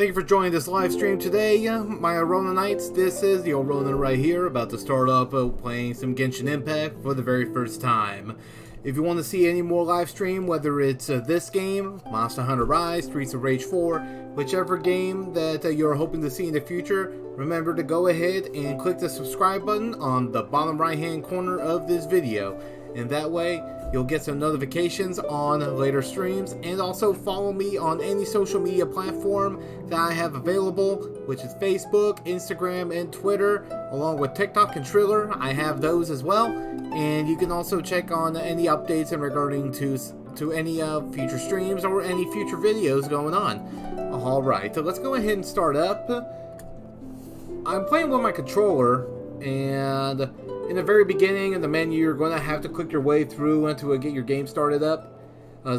thank you for joining this live stream today, my Oronin Knights. This is the Oronin right here, about to start up playing some Genshin Impact for the very first time. If you want to see any more live stream, whether it's this game, Monster Hunter Rise, Streets of Rage 4, whichever game that you're hoping to see in the future, remember to go ahead and click the subscribe button on the bottom right hand corner of this video. And that way, you'll get some notifications on later streams, and also follow me on any social media platform that I have available, which is Facebook, Instagram, and Twitter, along with TikTok and Triller. I have those as well, and you can also check on any updates in regarding to any future streams or any future videos going on. Alright, so let's go ahead and start up. I'm playing with my controller, and in the very beginning, in the menu, you're going to have to click your way through to get your game started up.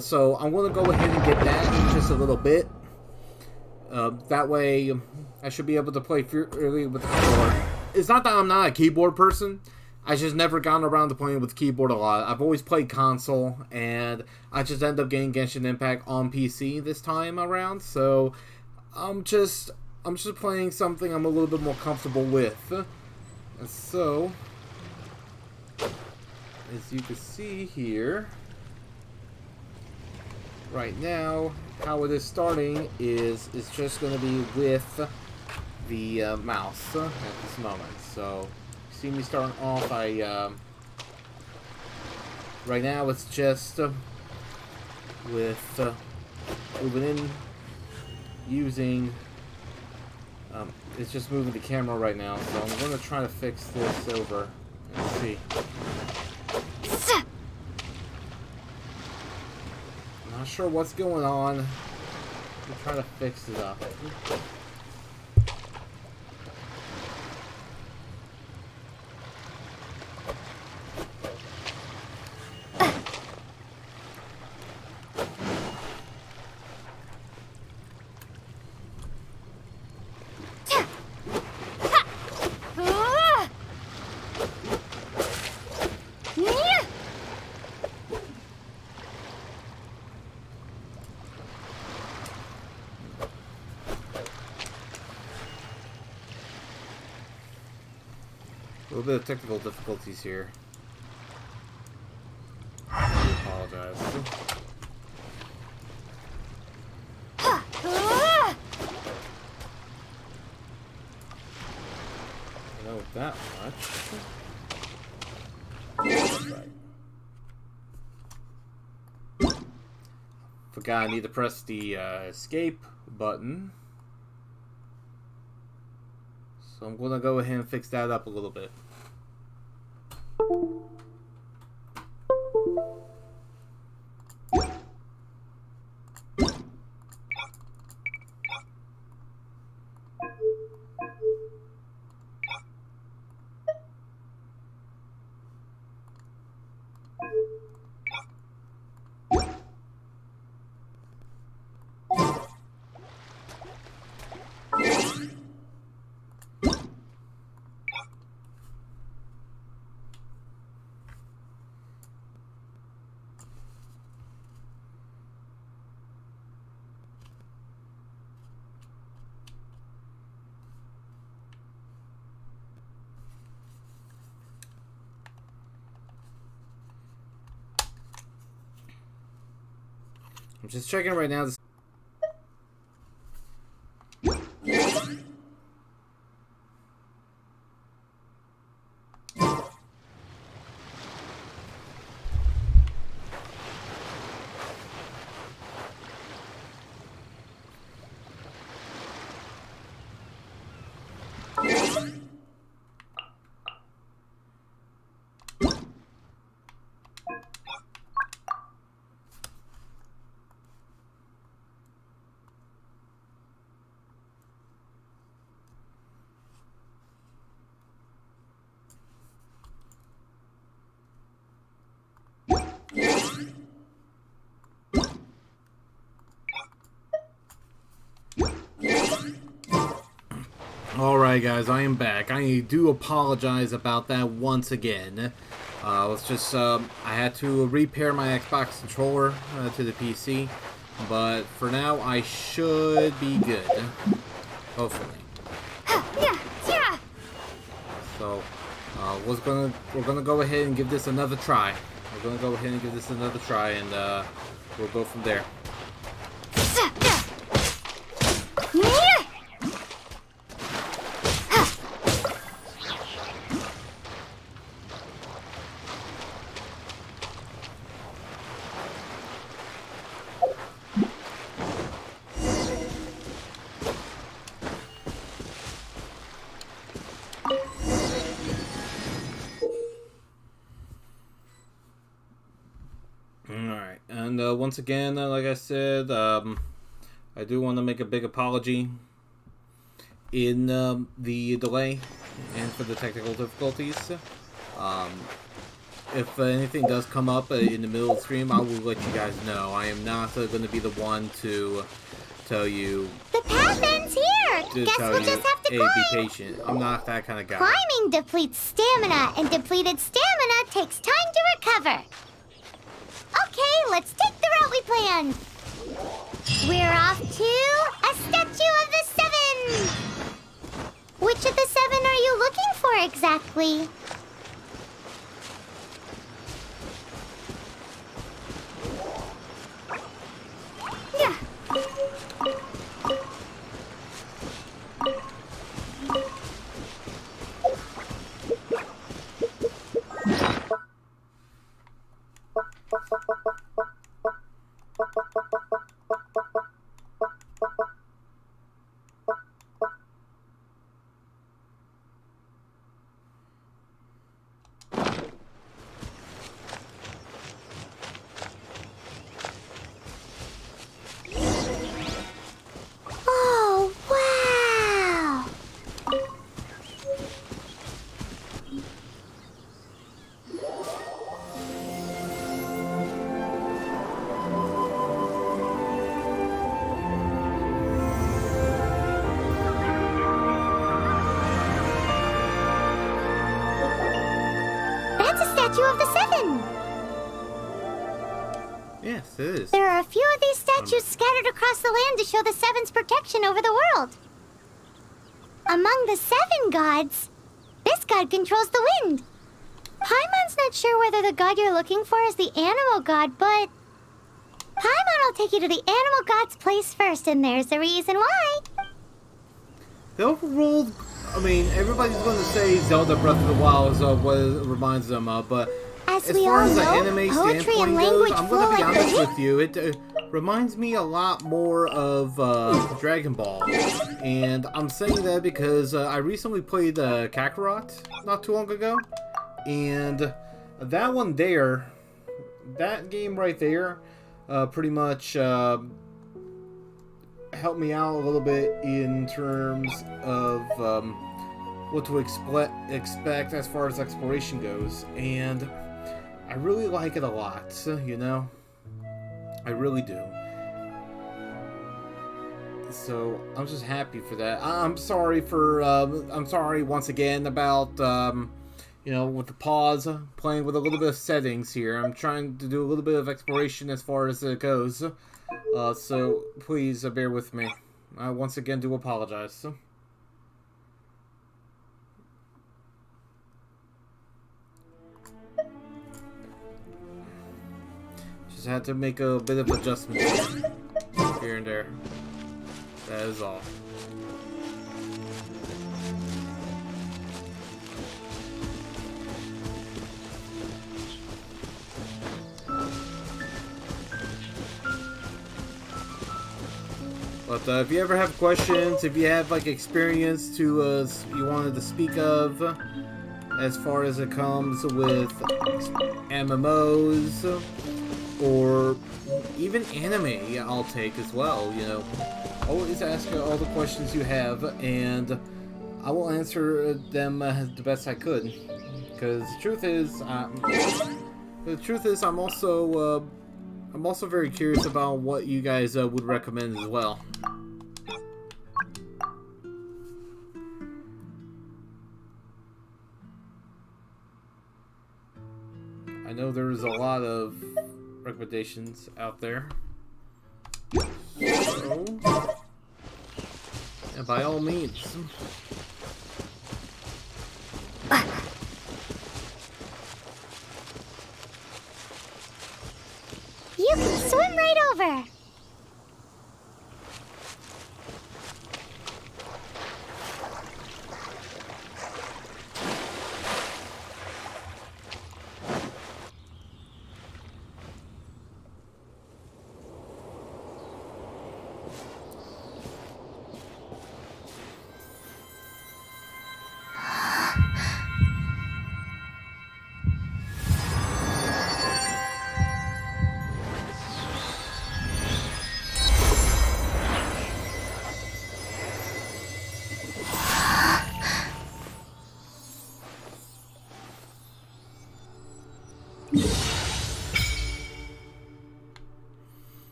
So I'm going to go ahead and get that in just a little bit. That way, I should be able to play freely with the controller. It's not that I'm not a keyboard person. I just never gotten around to playing with keyboard a lot. I've always played console, and I just end up getting Genshin Impact on PC this time around. So I'm just playing something I'm a little bit more comfortable with. So, as you can see here, right now, how it is starting is just going to be with the mouse at this moment. So, you see me starting off, right now it's just with moving in, using, it's just moving the camera right now, so I'm going to try to fix this over and see. I'm not sure what's going on. I'm trying to fix it up. A little bit of technical difficulties here. I apologize. I know that much. Right. Forgot I need to press the escape button. So I'm going to go ahead and fix that up a little bit. I'm just checking right now. Alright guys, I am back. I do apologize about that once again. I had to repair my Xbox controller to the PC. But for now, I should be good. Hopefully. So, we're gonna go ahead and give this another try. We're gonna go ahead and give this another try, and we'll go from there. Alright, and once again, like I said, I do want to make a big apology in the delay and for the technical difficulties. If anything does come up in the middle of the stream, I will let you guys know. I am not going to be the one to tell you... The path ends here! Guess we'll just have to climb! Be patient. I'm not that kind of guy. Climbing depletes stamina, and depleted stamina takes time to recover. Okay, let's take the route we planned. We're off to a Statue of the Seven! Which of the seven are you looking for exactly? Yeah. Oh, wow! That's a Statue of the Seven! Yes, it is. There are a few of these statues scattered across the land to show the Seven's protection over the world. Among the seven gods, this god controls the wind. Paimon's not sure whether the god you're looking for is the animal god, but Paimon will take you to the animal god's place first, and there's the reason why. The overruled... I mean, everybody's going to say Zelda Breath of the Wild is what it reminds them of, but As as we far all as the know, anime poetry standpoint and goes, language I'm flow going to be like the honest wind. with you. It reminds me a lot more of Dragon Ball. And I'm saying that because I recently played Kakarot not too long ago. And that one there, that game right there, pretty much helped me out a little bit in terms of what to expect as far as exploration goes, and I really like it a lot, you know? I really do. So, I'm just happy for that. I'm sorry for, I'm sorry once again about, you know, with the pause, playing with a little bit of settings here. I'm trying to do a little bit of exploration as far as it goes. So, please bear with me. I once again do apologize. Just had to make a bit of adjustments here and there. That is all. But if you ever have questions, if you have like experience to you wanted to speak of, as far as it comes with MMOs or even anime, I'll take as well. You know, always ask all the questions you have, and I will answer them the best I could. Because the truth is, I'm also very curious about what you guys would recommend as well. I know there's a lot of recommendations out there. So, yeah, by all means. You can swim right over.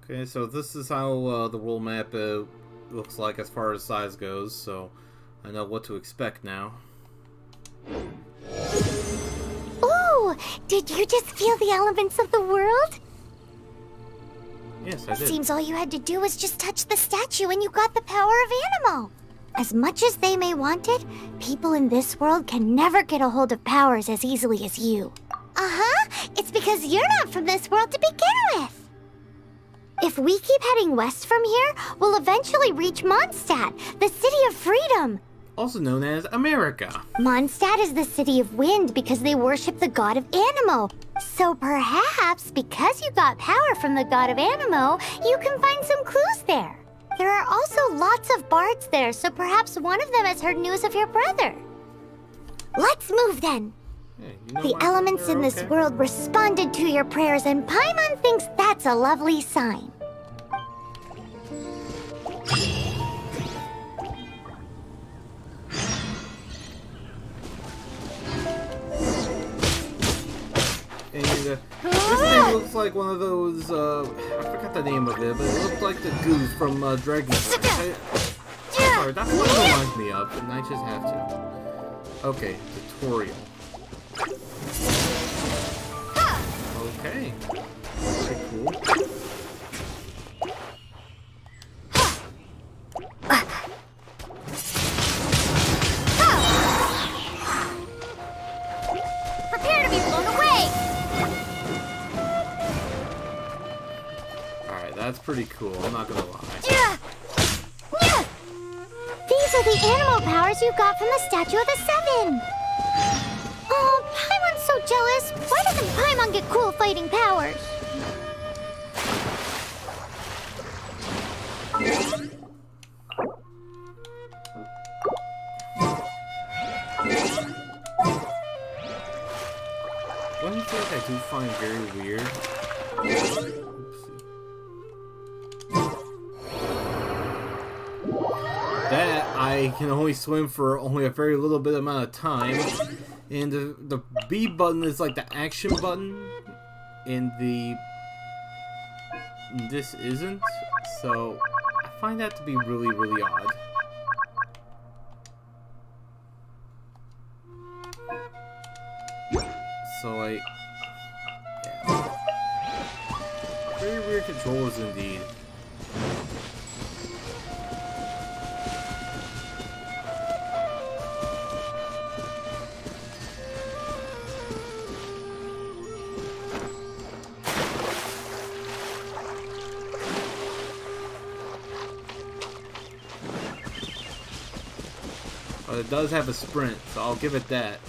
Okay, so this is how the world map looks like as far as size goes, so I know what to expect now. Ooh, did you just feel the elements of the world? Yes, I did. Seems all you had to do was just touch the statue and you got the power of Animo. As much as they may want it, people in this world can never get a hold of powers as easily as you. Uh-huh, it's because you're not from this world to begin with. If we keep heading west from here, we'll eventually reach Mondstadt, the city of freedom. Also known as America. Mondstadt is the city of wind because they worship the god of Animo. So perhaps, because you got power from the god of Animo, you can find some clues there. There are also lots of bards there, so perhaps one of them has heard news of your brother. Let's move then. Hey, you know The what? elements in this Okay. world responded to your prayers, and Paimon thinks that's a lovely sign. And this thing looks like one of those, I forgot the name of it, but it looked like the goose from Dragon Ball. Sorry, that's what it reminds me of, and I just have to. Okay, tutorial. Okay. Very cool. Prepare to be blown away! Alright, that's pretty cool, I'm not gonna lie. These are the animal powers you got from the Statue of the Seven. Oh, Paimon's so jealous. Why doesn't Paimon get cool fighting powers? One thing I do find very weird. Oopsie. That I can only swim for only a very little bit amount of time, and the B button is like the action button, and this isn't. So I find that to be really, really odd. So yeah. Very weird controllers indeed. But it does have a sprint, so I'll give it that.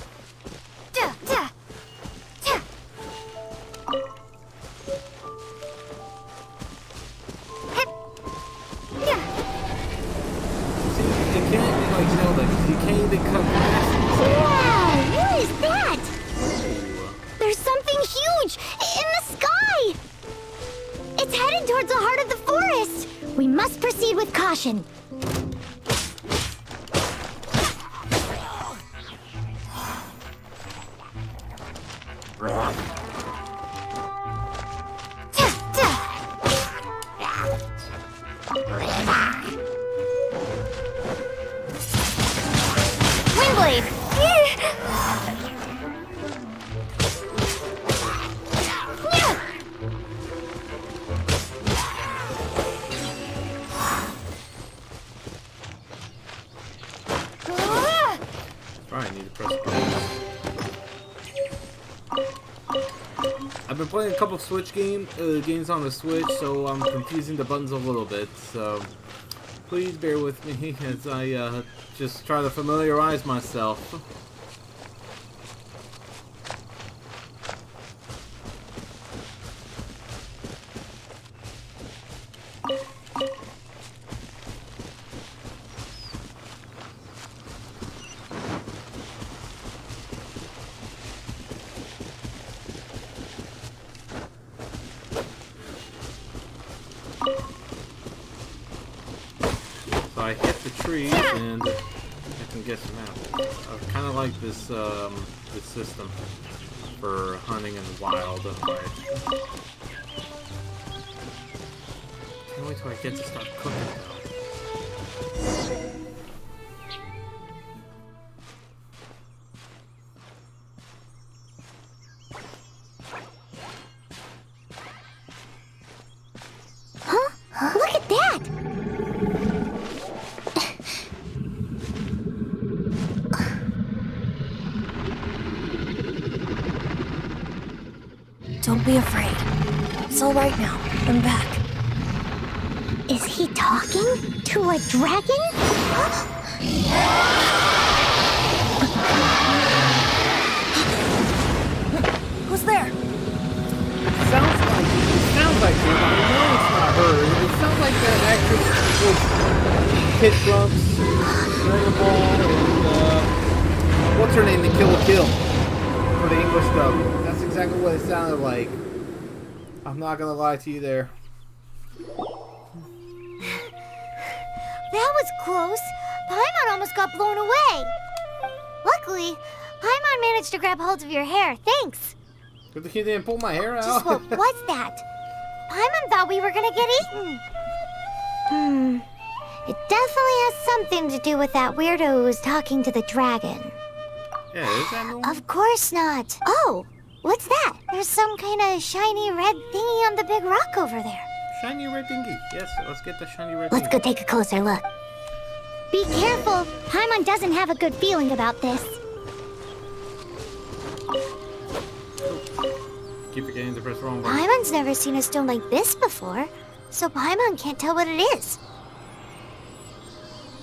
You can't even cut past Wow, what is that? There's something huge in the sky. It's headed towards the heart of the forest. We must proceed with caution. Windblade! I've been playing a couple of Switch games on the Switch, so I'm confusing the buttons a little bit. So please bear with me as I just try to familiarize myself. So I hit the trees and I can get some apples. I kind of like this this system for hunting in the wild. Can't wait till I get to start cooking though. Look at that! Don't be afraid. It's all right now. I'm back. Is he talking to a dragon? Who's there? Sounds like her, but I know it's not her. It sounds like that actress was Kid Trunks, Dragon Ball, and what's her name in Kill la Kill for the English dub. That's exactly what it sounded like. I'm not gonna lie to you there. That was close. Paimon almost got blown away. Luckily, Paimon managed to grab hold of your hair. Thanks. Good thing you didn't pull my hair out. Just what was that? Paimon thought we were gonna get eaten. It definitely has something to do with that weirdo who was talking to the dragon. Yeah, is that normal? Of course not. Oh, what's that? There's some kind of shiny red thingy on the big rock over there. Shiny red thingy. Yes, let's get the shiny red Let's thingy. go take a closer look. Be careful. Paimon doesn't have a good feeling about this. Keep forgetting to press the wrong button. Paimon's never seen a stone like this before, so Paimon can't tell what it is.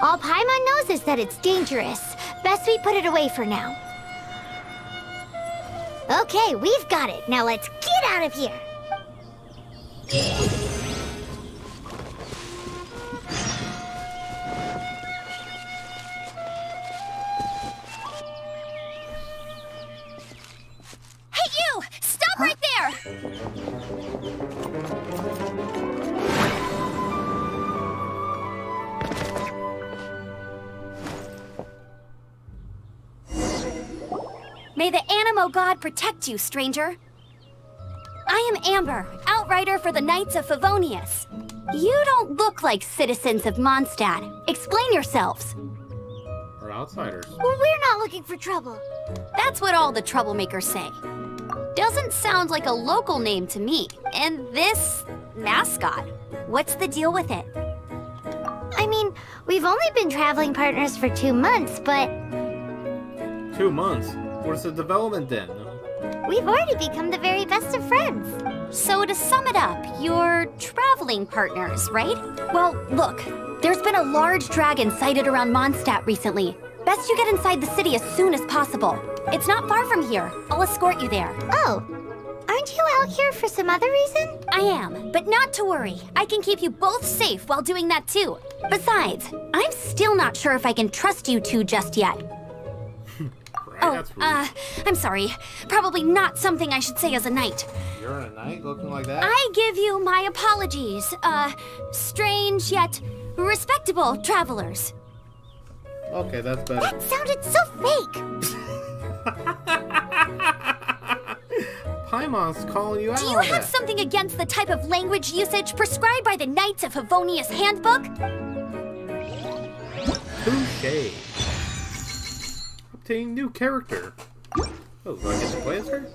All Paimon knows is that it's dangerous. Best we put it away for now. Okay, we've got it. Now let's get out of here. Hey, you! Stop right there! May the Animo God protect you, stranger. I am Amber, outrider for the Knights of Favonius. You don't look like citizens of Mondstadt. Explain yourselves. We're outsiders. Well, we're not looking for trouble. That's what all the troublemakers say. Doesn't sound like a local name to me. And this mascot, what's the deal with it? I mean, we've only been traveling partners for 2 months, but 2 months. Where's the development then? we've already become the very best of friends. So to sum it up, you're traveling partners, right? Well, look, there's been a large dragon sighted around Mondstadt recently. Best you get inside the city as soon as possible. It's not far from here. I'll escort you there. Oh, aren't you out here for some other reason? I am, but not to worry. I can keep you both safe while doing that too. Besides, I'm still not sure if I can trust you two just yet. That's rude. I'm sorry. Probably not something I should say as a knight. You're a knight looking like that? I give you my apologies. Strange yet respectable travelers. Okay, that's better. That sounded so fake. Paimon's calling you out. Do you on have that. something against the type of language usage prescribed by the Knights of Favonius Handbook? Touché. Obtain new character. Oh, do I get to play as her?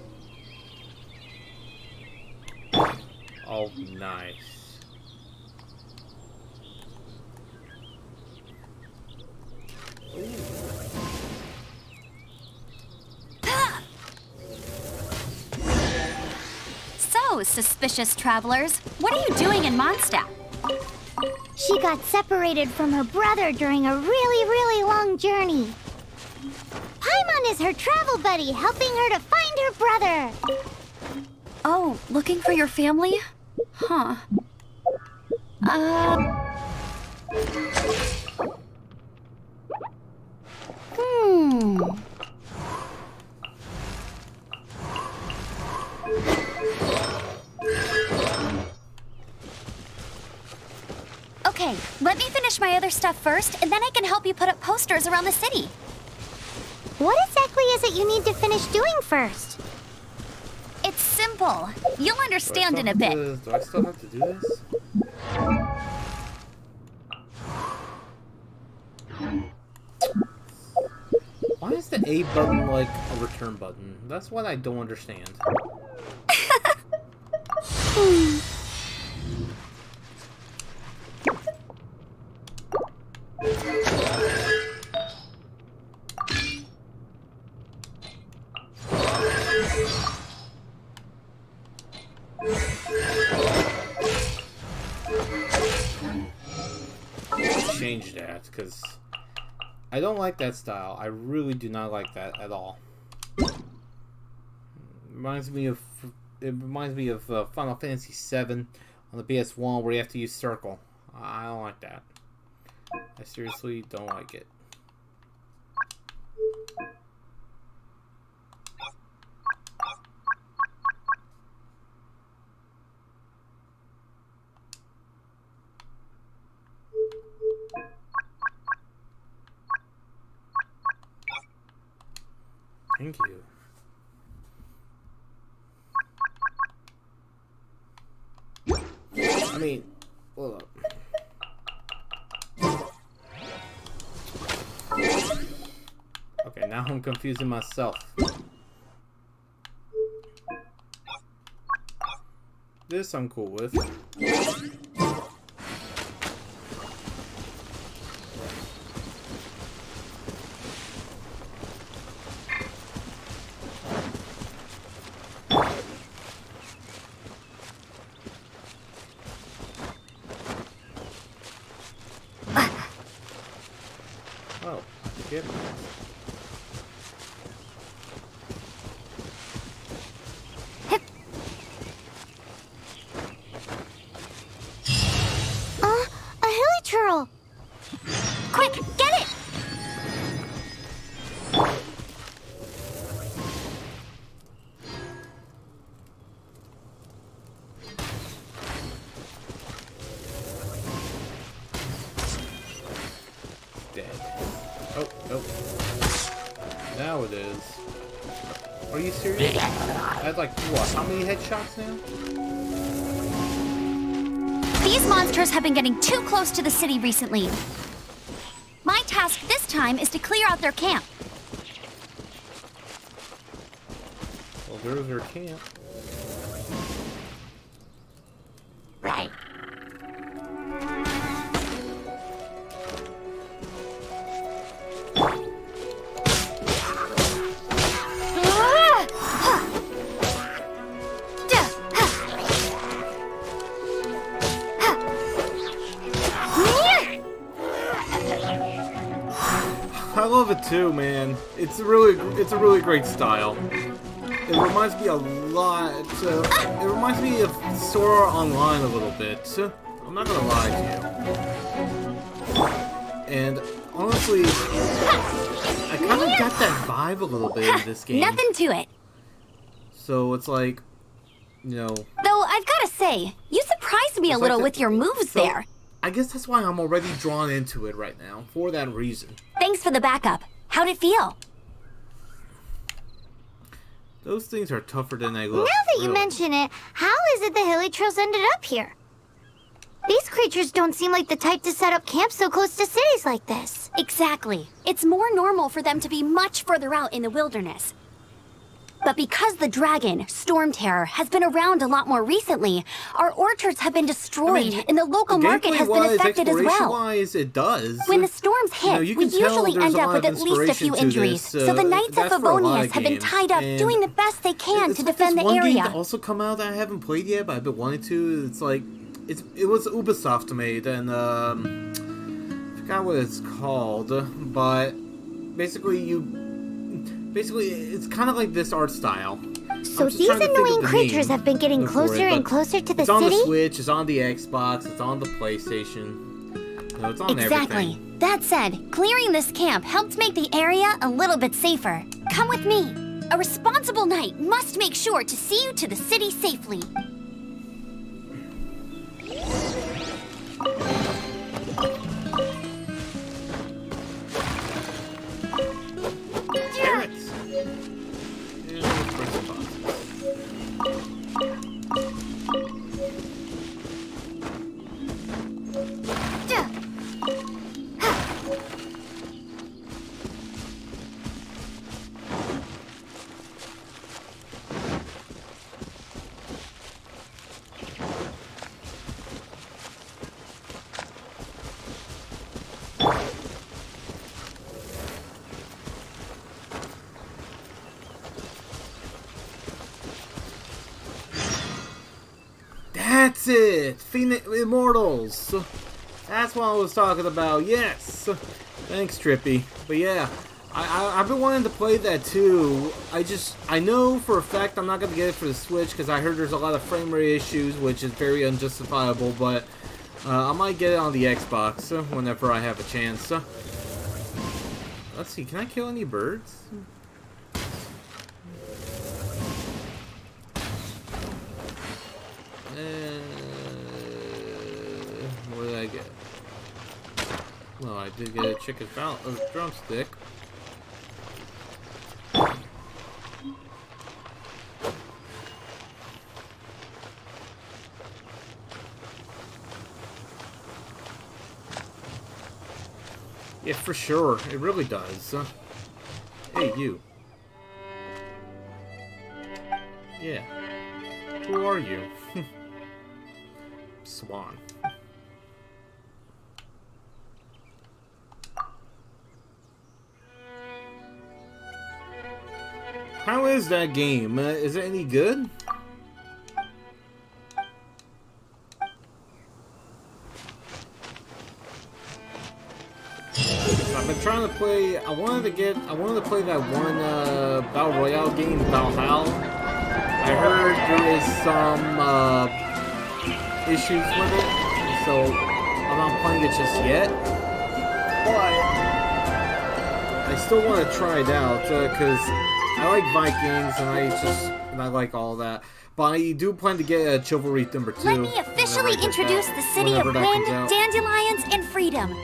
Oh, nice. Hello, suspicious travelers. What are you doing in Mondstadt? She got separated from her brother during a really long journey. Paimon is her travel buddy, helping her to find her brother. Oh, looking for your family? Huh. Okay, let me finish my other stuff first, and then I can help you put up posters around the city. What exactly is it you need to finish doing first? It's simple. You'll understand in a bit. Do I still have to do this? Why is the A button like a return button? That's what I don't understand. Change that, because I don't like that style. I really do not like that at all. It reminds me of Final Fantasy VII on the PS1 where you have to use circle. I don't like that. I seriously don't like it. Thank you. I mean, hold up. Okay, now I'm confusing myself. This I'm cool with. Oh, get it. A hilly churl. Quick, get it! Dead. Oh, oh. Now it is. Are you serious? I had like, what, how many headshots now? These monsters have been getting too close to the city recently. My task this time is to clear out their camp. Well, there's their camp. Right. I love it too, man. It's a really great style. It reminds me a lot. It reminds me of Sora Online a little bit. I'm not gonna lie to you. And honestly, I kind of got that vibe a little bit in this game. Nothing to it. So it's like, you know. Though I've got to say, you surprised me a little with your moves there. I guess that's why I'm already drawn into it right now, for that reason. Thanks for the backup. How'd it feel? Those things are tougher than they look. Now that you really. mention it, how is it the hilly churls ended up here? These creatures don't seem like the type to set up camp so close to cities like this. Exactly. It's more normal for them to be much further out in the wilderness. But because the dragon, Storm Terror, has been around a lot more recently, our orchards have been destroyed, and the local market has been affected as well. Exploration-wise, it does. When the storms hit, we usually end up with at least a few injuries. So the Knights of Favonius have been tied up doing the best they can to defend the area. There's one game that also come out that I haven't played yet, but I've been wanting to. It's like, it was Ubisoft made, and I forgot what it's called, but basically it's kind of like this art style. So these annoying creatures have been getting closer and closer to the city? It's on the Switch, it's on the Xbox, it's on the PlayStation. No, it's on exactly. everything. That said, clearing this camp helped make the area a little bit safer. Come with me. A responsible knight must make sure to see you to the city safely. That's it! Phoenix Immortals! That's what I was talking about, yes! Thanks, Trippy. But yeah, I've been wanting to play that too. I know for a fact I'm not going to get it for the Switch because I heard there's a lot of frame rate issues, which is very unjustifiable, but I might get it on the Xbox whenever I have a chance. Let's see, can I kill any birds? What did I get? Well, I did get a chicken drumstick. Yeah, for sure. It really does. Hey, you. Yeah. Who are you? Swan. How is that game? Is it any good? I've been trying to play. I wanted to play that one Battle Royale game, Valhalla. I heard there is some issues with it, so I'm not playing it just yet. But I still want to try it out because I like Vikings and I like all that. But I do plan to get Chivalry number 2. Let me officially introduce the city of wind, dandelions, and freedom.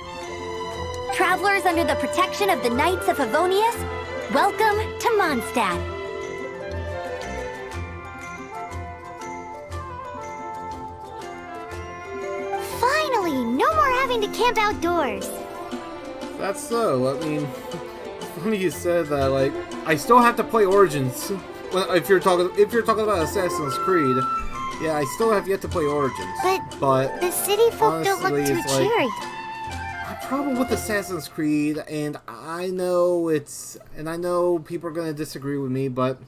Travelers under the protection of the Knights of Favonius, welcome to Mondstadt. Finally, no more having to camp outdoors. That's so. I mean, it's funny you said that. Like, I still have to play Origins. If you're talking about Assassin's Creed, yeah, I still have yet to play Origins. But the city folk don't look too cheery. My problem with Assassin's Creed, and I know people are gonna disagree with me, but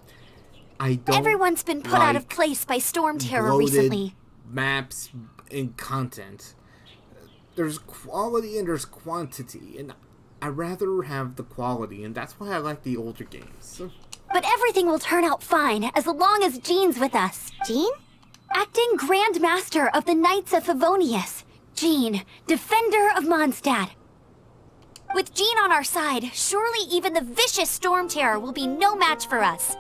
I don't. Everyone's been put out of place by Storm Terror recently. Maps and content. There's quality and there's quantity, and I rather have the quality, and that's why I like the older games. But everything will turn out fine as long as Jean's with us. Jean? Acting Grand Master of the Knights of Favonius. Jean, Defender of Mondstadt. With Jean on our side, surely even the vicious Storm Terror will be no match for us.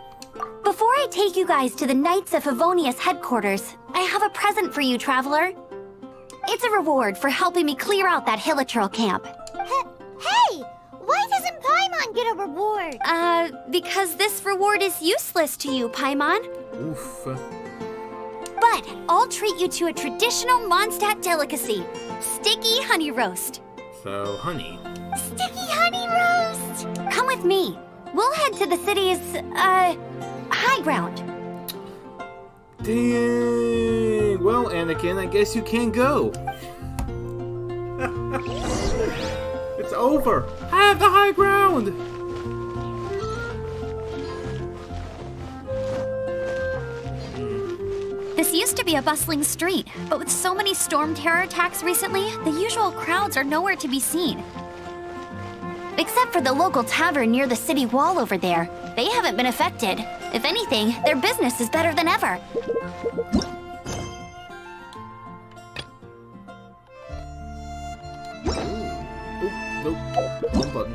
Before I take you guys to the Knights of Favonius headquarters, I have a present for you, Traveler. It's a reward for helping me clear out that Hilichurl camp. Hey! Why doesn't Paimon get a reward? Because this reward is useless to you, Paimon. Oof. But I'll treat you to a traditional Mondstadt delicacy, sticky honey roast. So, honey. Sticky honey roast! Come with me. We'll head to the city's, high ground. Dang. Well, Anakin, I guess you can't go. It's over. I have the high ground. This used to be a bustling street, but with so many storm terror attacks recently, the usual crowds are nowhere to be seen. Except for the local tavern near the city wall over there. They haven't been affected. If anything, their business is better than ever. Nope. Wrong button.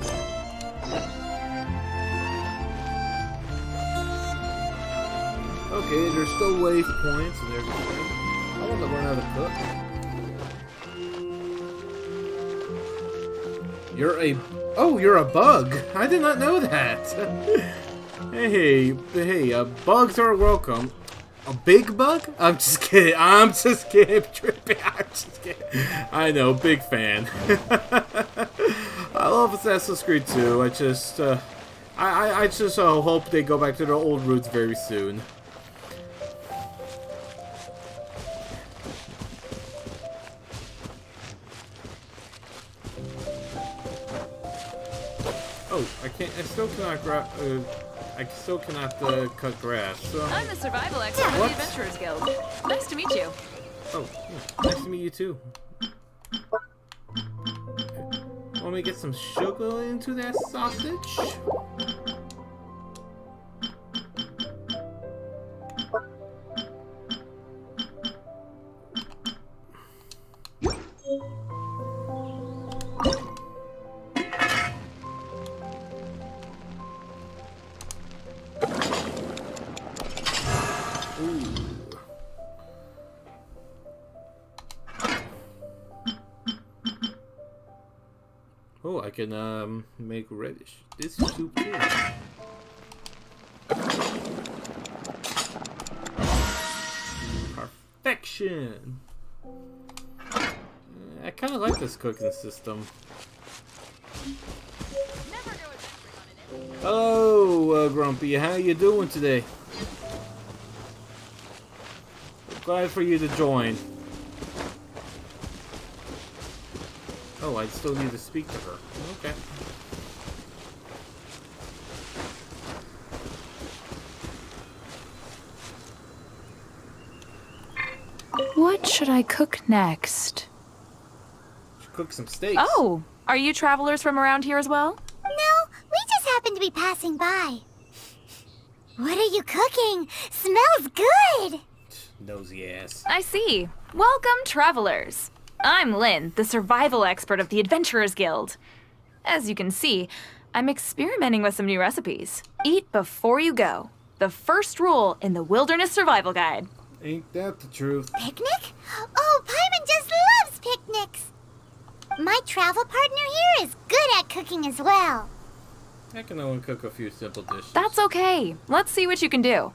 Okay, there's still wave points and everything. I want to learn how to cook. You're a bug. I did not know that. hey, bugs are welcome. A big bug? I'm just kidding. Trippy. I'm just kidding. I know, big fan. I love Assassin's Creed 2. I just hope they go back to their old roots very soon. Oh, I still cannot cut grass. So. I'm the survival expert of the Adventurers Guild. Nice to meet you. Oh, nice to meet you too. Want me to get some sugar into that sausage? Oh, I can make reddish. This is soup too. Perfection. I kind of like this cooking system. Hello, Grumpy. How you doing today? Glad for you to join. Oh, I still need to speak to her. Okay. What should I cook next? Should cook some steaks. Oh, are you travelers from around here as well? No, we just happened to be passing by. What are you cooking? Smells good! Nosy ass. I see. Welcome, travelers. I'm Lynn, the survival expert of the Adventurers Guild. As you can see, I'm experimenting with some new recipes. Eat before you go. The first rule in the Wilderness Survival Guide. Ain't that the truth? Picnic? Oh, Paimon just loves picnics! My travel partner here is good at cooking as well. I can only cook a few simple dishes. That's okay. Let's see what you can do.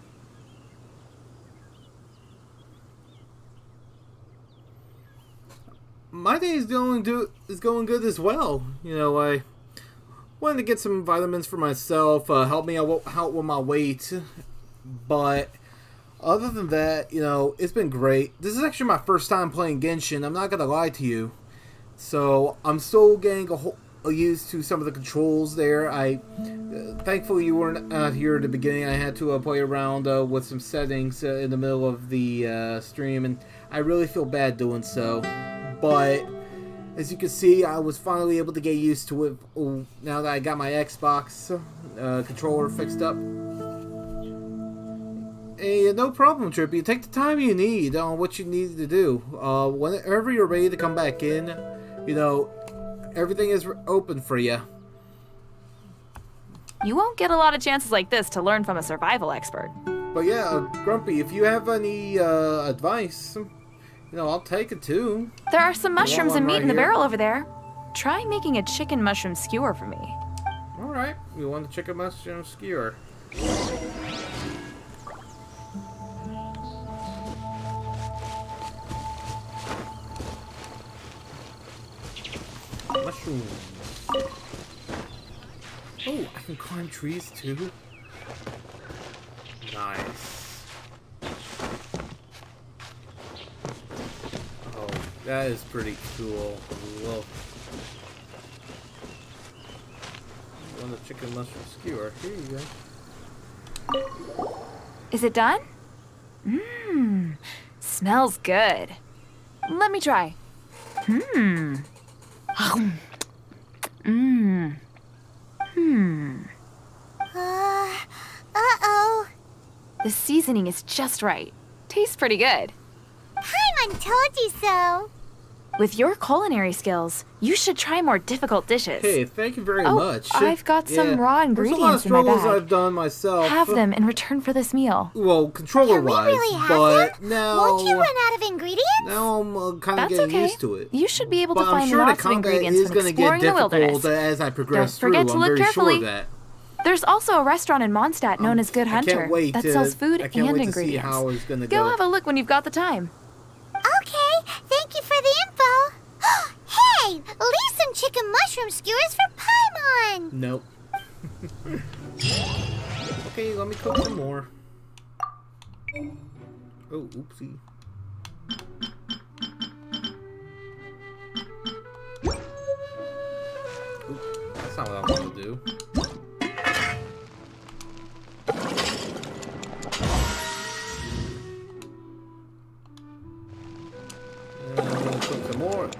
My day is going good as well. You know, I wanted to get some vitamins for myself, help me out with my weight. But other than that, you know, it's been great. This is actually my first time playing Genshin. I'm not gonna lie to you. So I'm still getting used to some of the controls there. Thankfully you weren't here at the beginning. I had to play around with some settings in the middle of the stream, and I really feel bad doing so. But as you can see, I was finally able to get used to it now that I got my Xbox controller fixed up. Hey, no problem, Trippy. Take the time you need on what you need to do. Whenever you're ready to come back in, you know, everything is open for you. You won't get a lot of chances like this to learn from a survival expert. But yeah, Grumpy, if you have any advice, you know, I'll take it too. There are some mushrooms and meat right in the here? barrel over there. Try making a chicken mushroom skewer for me. Alright, you want the chicken mushroom skewer. Mushrooms. Oh, I can climb trees too? Nice. Oh, that is pretty cool. Whoa. You want a chicken mushroom skewer? Here you go. Is it done? Mmm, smells good. Let me try. Mmm. Mmm. Hmm. Uh-oh. The seasoning is just right. Tastes pretty good. Paimon told you so. With your culinary skills, you should try more difficult dishes. Hey, thank you very Oh, much. I've got some raw ingredients in There's a lot my of struggles bag. I've done myself. Have them in return for this meal. Well, controller-wise, Can we really have but them? now... Won't you run out of ingredients? Now I'm kind of That's getting okay. used to it. You should be able to But I'm find sure lots the of combat ingredients is when going to get exploring the wilderness. difficult as I progress Don't forget through. to I'm look very carefully. sure of that. There's also a restaurant in Mondstadt known as Good I Hunter can't wait that to, sells food I can't and wait to ingredients. see how it's going to Go go. have a look when you've got the time. Okay, thank you for the info. Hey, leave some chicken mushroom skewers for Paimon. Nope. Okay, let me cook some more. Oh, oopsie. Oop, that's not what I want to do. Cook some more.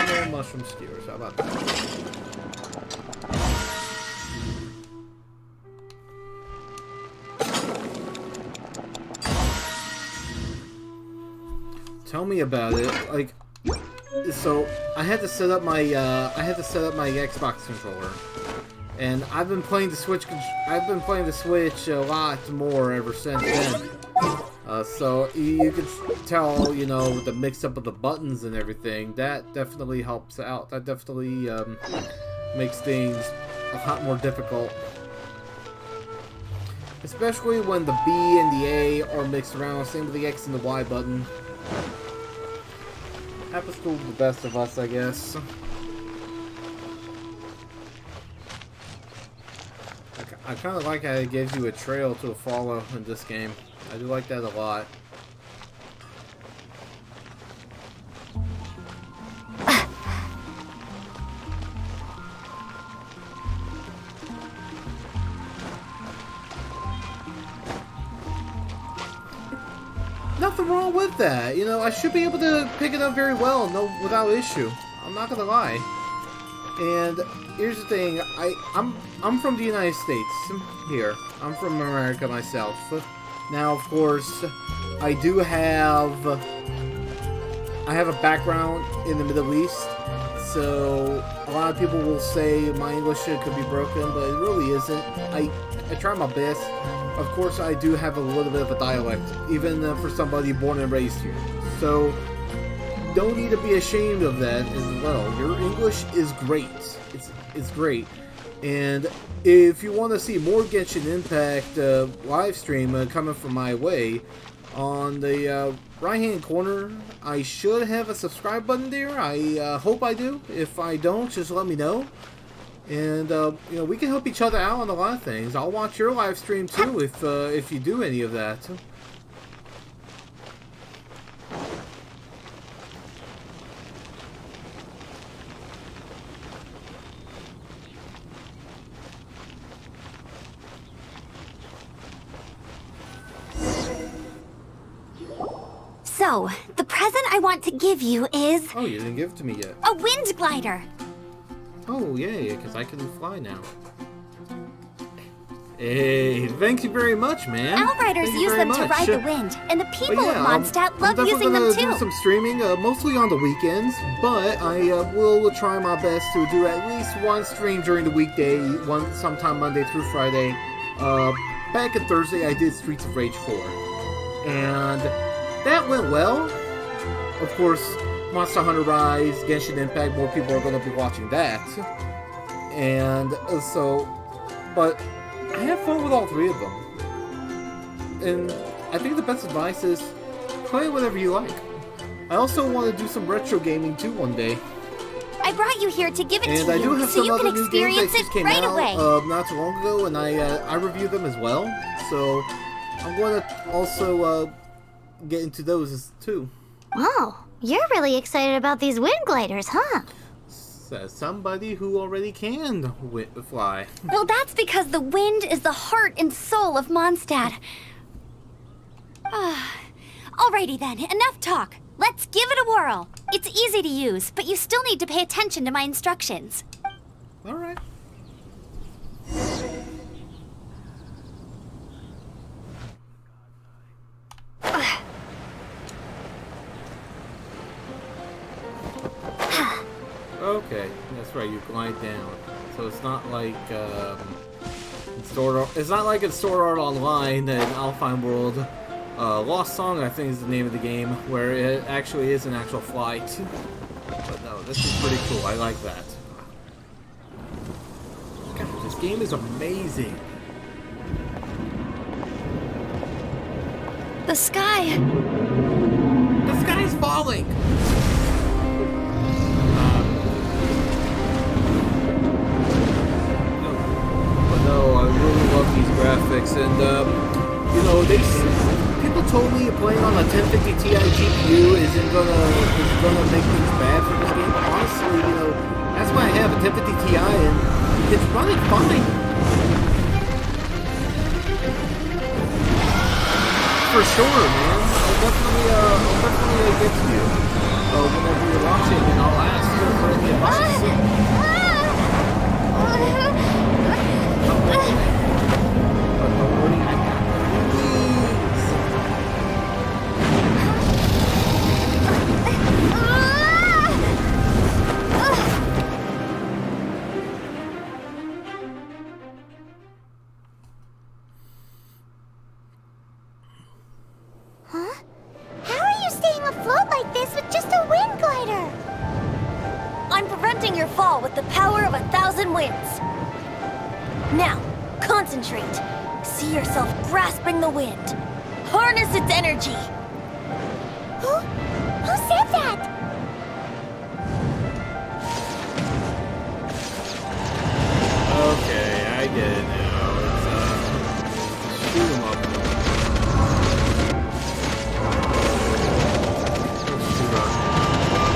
More mushroom skewers. How about that? Tell me about it. Like, so I had to set up my Xbox controller, and I've been playing the Switch. I've been playing the Switch a lot more ever since then. So you can tell, you know, the mix-up of the buttons and everything. That definitely helps out. That definitely makes things a lot more difficult. Especially when the B and the A are mixed around. Same with the X and the Y button. Happens to the best of us, I guess. I kind of like how it gives you a trail to follow in this game. I do like that a lot. Nothing wrong with that. You know, I should be able to pick it up very well, without issue. I'm not gonna lie. And here's the thing, I'm from the United States here. I'm from America myself. Now, of course, I have a background in the Middle East, so a lot of people will say my English could be broken, but it really isn't. I try my best. Of course, I do have a little bit of a dialect, even for somebody born and raised here. So, don't need to be ashamed of that as well. Your English is great. It's great. And if you want to see more Genshin Impact live stream coming from my way, on the right hand corner, I should have a subscribe button there. I hope I do. If I don't, just let me know. And you know, we can help each other out on a lot of things. I'll watch your live stream too if you do any of that. So, the present I want to give you is Oh, you didn't give it to me yet. a wind glider. Oh, yay, because I can fly now. Hey, thank you very much, man. Outriders Thank you use very them to much. ride the wind, and the people But yeah, of Mondstadt I'm love definitely using them gonna too. do some streaming, mostly on the weekends, but I will try my best to do at least one stream during the weekday, sometime Monday through Friday. Back in Thursday, I did Streets of Rage 4, and that went well. Of course, Monster Hunter Rise, Genshin Impact, more people are going to be watching that. And so, but I have fun with all three of them. And I think the best advice is play whatever you like. I also want to do some retro gaming too one day. I brought you here to give it And to I do you have so some you other can new games that experience just it came right out away. not too long ago, and I reviewed them as well. So I'm going to also get into those too. Oh, you're really excited about these wind gliders, huh? Says somebody who already can fly. Well, that's because the wind is the heart and soul of Mondstadt. Alrighty then, enough talk. Let's give it a whirl. It's easy to use, but you still need to pay attention to my instructions. All right. Okay, that's right. You glide down, so it's not like it's not like it's Sword Art Online and Alpine World. Lost Song, I think, is the name of the game, where it actually is an actual flight. But no, this is pretty cool. I like that. God, this game is amazing. The sky. The sky's falling. But no, I really love these graphics, and you know, people told me playing on a 1050 Ti GPU isn't gonna make things bad for this game. But honestly, you know, that's why I have a 1050 Ti, and it's running fine. For sure, man. I'll definitely get to you whenever you're watching, and I'll ask you for any advice. But don't worry, I got wings. Huh? How are you staying afloat like this with just a wind glider? I'm preventing your fall with the power of 1,000 winds. Now, concentrate. See yourself grasping the wind. Harness its energy. Who said that? Okay, I get it now. It's shoot 'em up.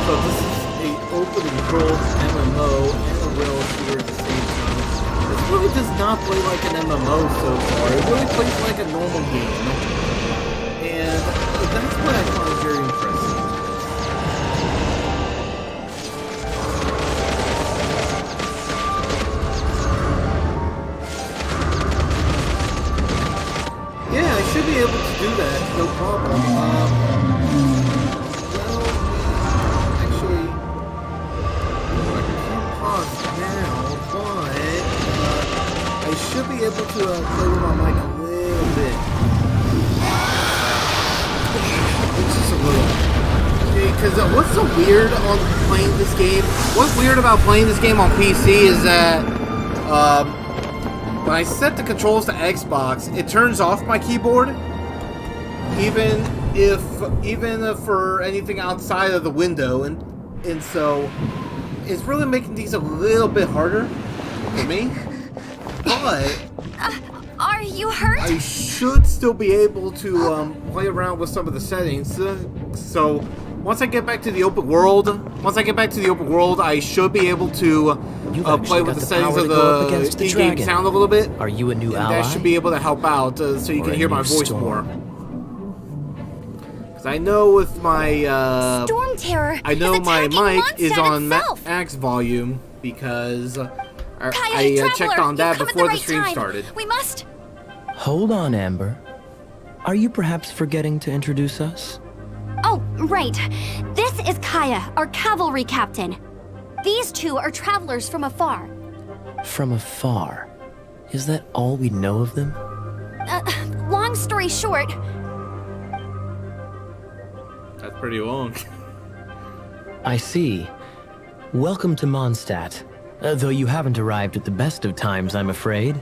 So this is a open world MMO and a rail shooter at the same time. This really does not play like an MMO so far. It really plays like a normal game. And that's what I find very impressive. Yeah, I should be able to do that, no problem. Well, actually, I can't pause now, but I should be able to play with my mic a little bit. It's just a little. Because what's so weird on playing this game? What's weird about playing this game on PC is that when I set the controls to Xbox, it turns off my keyboard, even if for anything outside of the window, and so it's really making these a little bit harder for me. But Are you hurt? I should still be able to play around with some of the settings. So once I get back to the open world, I should be able to play with the settings of the in-game sound a little bit. Are you a new ally? That should be able to help out, so you can hear my voice more. Because I know with my Storm Terror. I know is my attacking mic is Mondstadt on itself. max volume because I Traveler, checked on that you've come at before the the right stream time. started. We must. Hold on, Amber. Are you perhaps forgetting to introduce us? Oh, right. This is Kaya, our cavalry captain. These two are travelers from afar. From afar. Is that all we know of them? Long story short, That's pretty long. I see. Welcome to Mondstadt. Though you haven't arrived at the best of times, I'm afraid.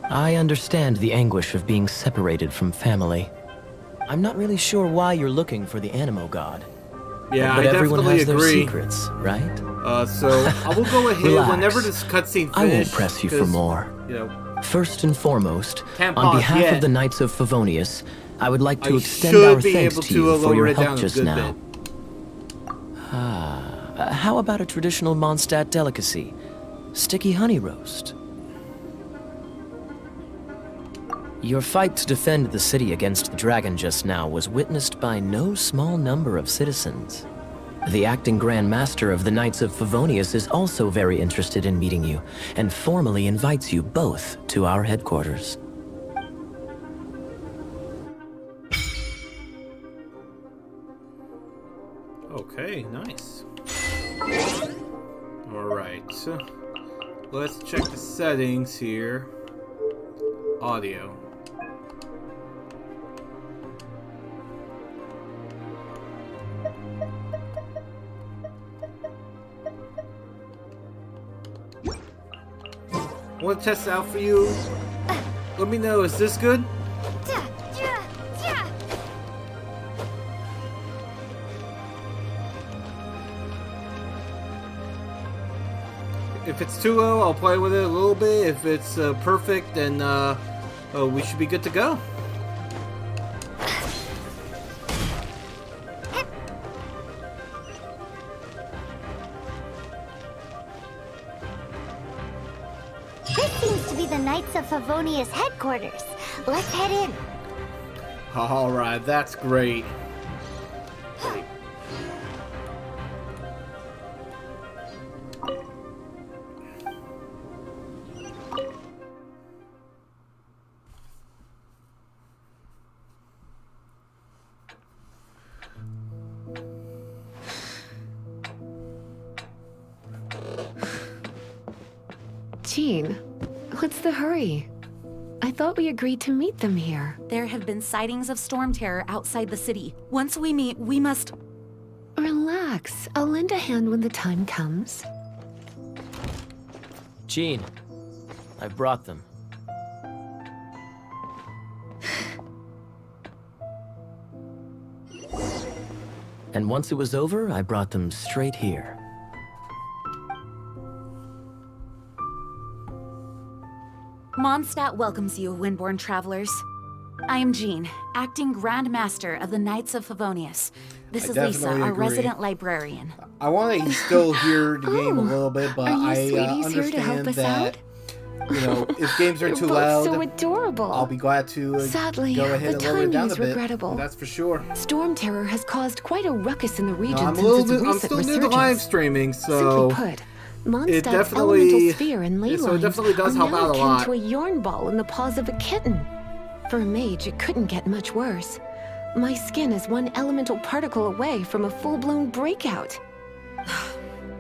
I understand the anguish of being separated from family. I'm not really sure why you're looking for the Animo God. Yeah, but I everyone definitely has their agree. secrets, right? So I will go ahead Relax. whenever this cutscene finishes. I won't press you for more. You know, First and foremost, Can't on pause behalf yet. of the Knights of Favonius, I would like to I extend should our be thanks able to to you for lower your it down help a just good now. bit. How about a traditional Mondstadt delicacy? Sticky honey roast. Your fight to defend the city against the dragon just now was witnessed by no small number of citizens. The acting Grand Master of the Knights of Favonius is also very interested in meeting you, and formally invites you both to our headquarters. Okay, nice. Alright, so let's check the settings here. Audio. Want to test it out for you? Let me know, is this good? If it's too low, I'll play with it a little bit. If it's perfect, then we should be good to go. This seems to be the Knights of Favonius headquarters. Let's head in. Alright, that's great. Jean, what's the hurry? I thought we agreed to meet them here. There have been sightings of storm terror outside the city. Once we meet, we must... Relax. I'll lend a hand when the time comes. Jean, I've brought them. And once it was over, I brought them straight here. Mondstadt welcomes you, Windborn travelers. I am Jean, acting Grand Master of the Knights of Favonius. This is Lisa, definitely our agree. resident librarian. I want to still hear the game a little bit, but Are you I sweeties here to help understand us that, out? you know, if games are You're too both loud, so adorable. I'll be glad to Sadly, go ahead the and lower it down timing a is bit. regrettable. That's for sure. Storm terror has caused quite a ruckus in the region I'm since its recent still resurgence. new to live streaming, so Simply put, it Mondstadt's definitely- elemental sphere and ley so it lines definitely does are help now out a akin lot. to a yarn ball in the paws of a kitten. For a mage, it couldn't get much worse. My skin is one elemental particle away from a full-blown breakout.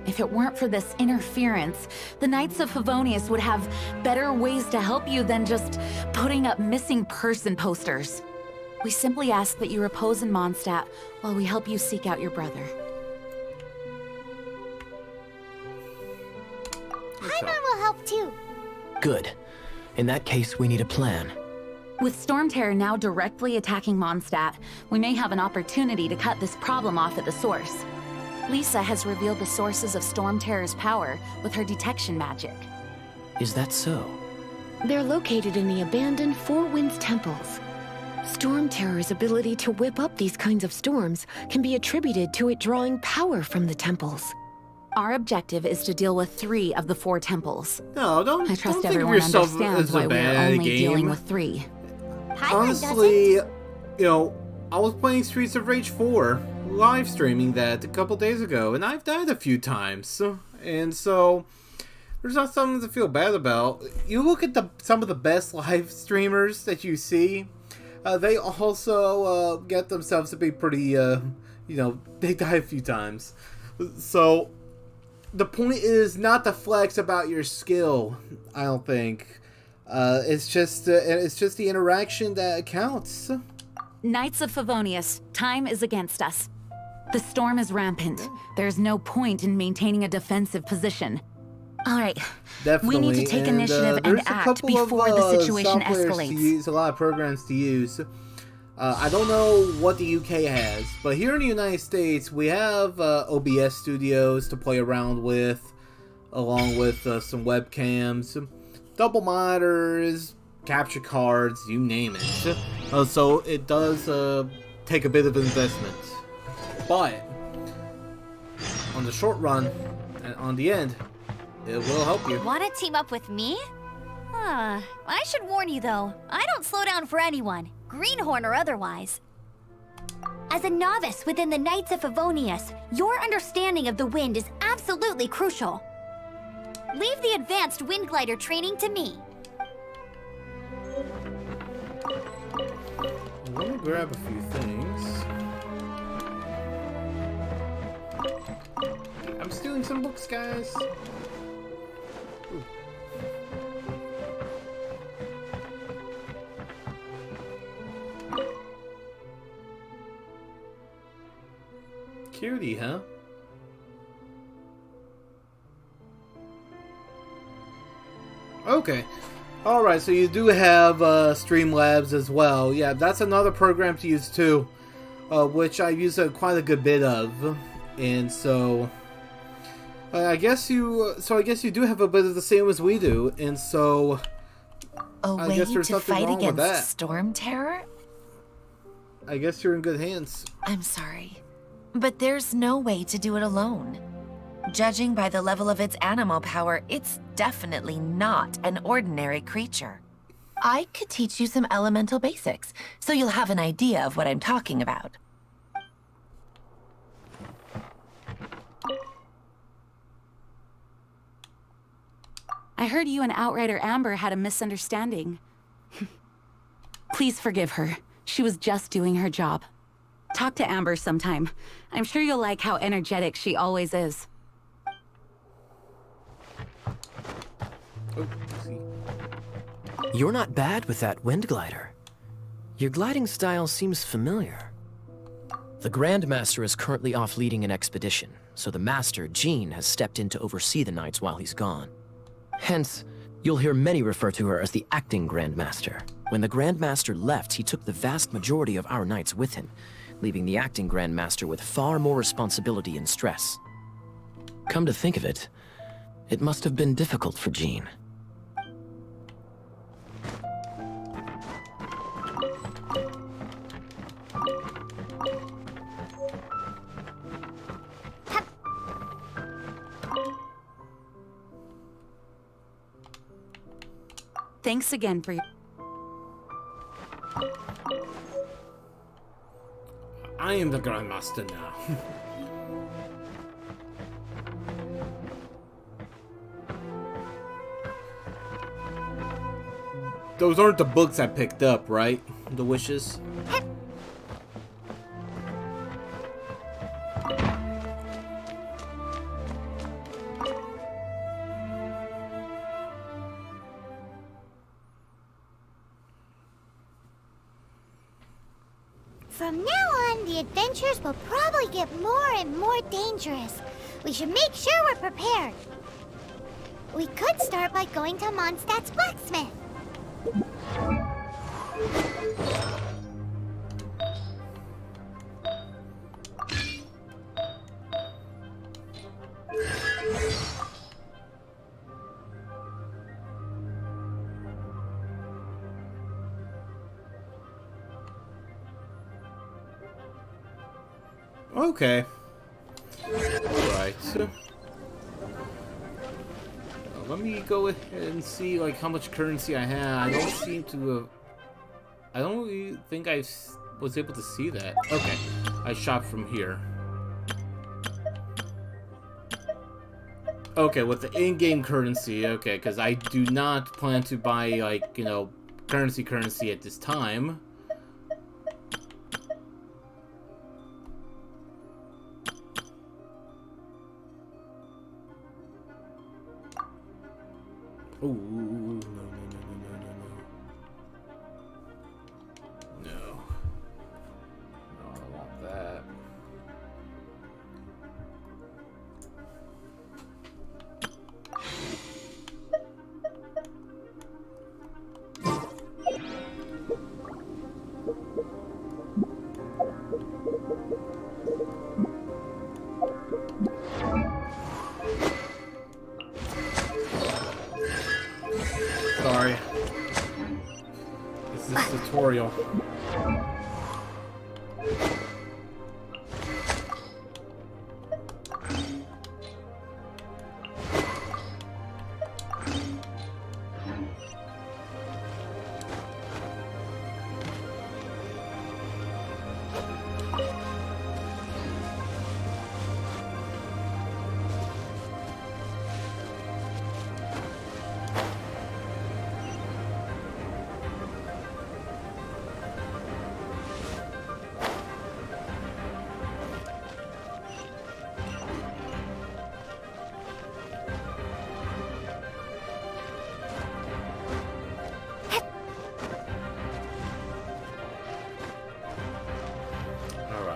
If it weren't for this interference, the Knights of Favonius would have better ways to help you than just putting up missing person posters. We simply ask that you repose in Mondstadt while we help you seek out your brother. Paimon will help too. Good. In that case, we need a plan. With Storm Terror now directly attacking Mondstadt, we may have an opportunity to cut this problem off at the source. Lisa has revealed the sources of Storm Terror's power with her detection magic. Is that so? They're located in the abandoned Four Winds temples. Storm Terror's ability to whip up these kinds of storms can be attributed to it drawing power from the temples. Our objective is to deal with 3 of the 4 temples. No, don't I trust don't think of everyone yourself understands as why a we are bad only dealing game. with 3. Paimon Honestly, you know, I was playing Streets of Rage 4, live streaming that a couple days ago, and I've died a few times. And so, there's not something to feel bad about. You look at some of the best live streamers that you see, they also get themselves to be pretty, you know, they die a few times. So, the point is not to flex about your skill, I don't think. It's just the interaction that counts. Knights of Favonius, time is against us. The storm is rampant. There's no point in maintaining a defensive position. All right, Definitely. we need to take And, initiative there's and a act couple before of, the situation softwares escalates. To use, a lot of programs to use. I don't know what the UK has, but here in the United States, we have OBS studios to play around with, along with some webcams, double monitors, capture cards, you name it. So it does take a bit of investment, but on the short run and on the end, it will help you. Want to team up with me? I should warn you though, I don't slow down for anyone, greenhorn or otherwise. As a novice within the Knights of Favonius, your understanding of the wind is absolutely crucial. Leave the advanced wind glider training to me. Let me grab a few things. I'm stealing some books, guys. Ooh. Cutie, huh? Okay. Alright, so you do have Streamlabs as well. Yeah, that's another program to use too, which I use quite a good bit of. And so I guess you do have a bit of the same as we do. And so I guess there's to fight against storm terror? I guess you're in good hands. I'm sorry, but there's no way to do it alone. Judging by the level of its animal power, it's definitely not an ordinary creature. I could teach you some elemental basics, so you'll have an idea of what I'm talking about. I heard you and Outrider Amber had a misunderstanding. Please forgive her. She was just doing her job. Talk to Amber sometime. I'm sure you'll like how energetic she always is. Oh, see. You're not bad with that wind glider. Your gliding style seems familiar. The Grandmaster is currently off leading an expedition, so the Master, Jean, has stepped in to oversee the Knights while he's gone. Hence, you'll hear many refer to her as the acting Grandmaster. When the Grandmaster left, he took the vast majority of our Knights with him, leaving the acting Grandmaster with far more responsibility and stress. Come to think of it, it must have been difficult for Jean. Thanks again for your... I am the Grandmaster now. Those aren't the books I picked up, right? The wishes? From now on, the adventures will probably get more and more dangerous. We should make sure we're prepared. We could start by going to Mondstadt's blacksmith. Okay. Alright. Let me go ahead and see like how much currency I have. I don't seem to have... I don't really think I was able to see that. Okay. I shop from here. Okay, with the in-game currency. Okay, because I do not plan to buy like, you know, currency at this time. Ooh, no. No, I don't want that.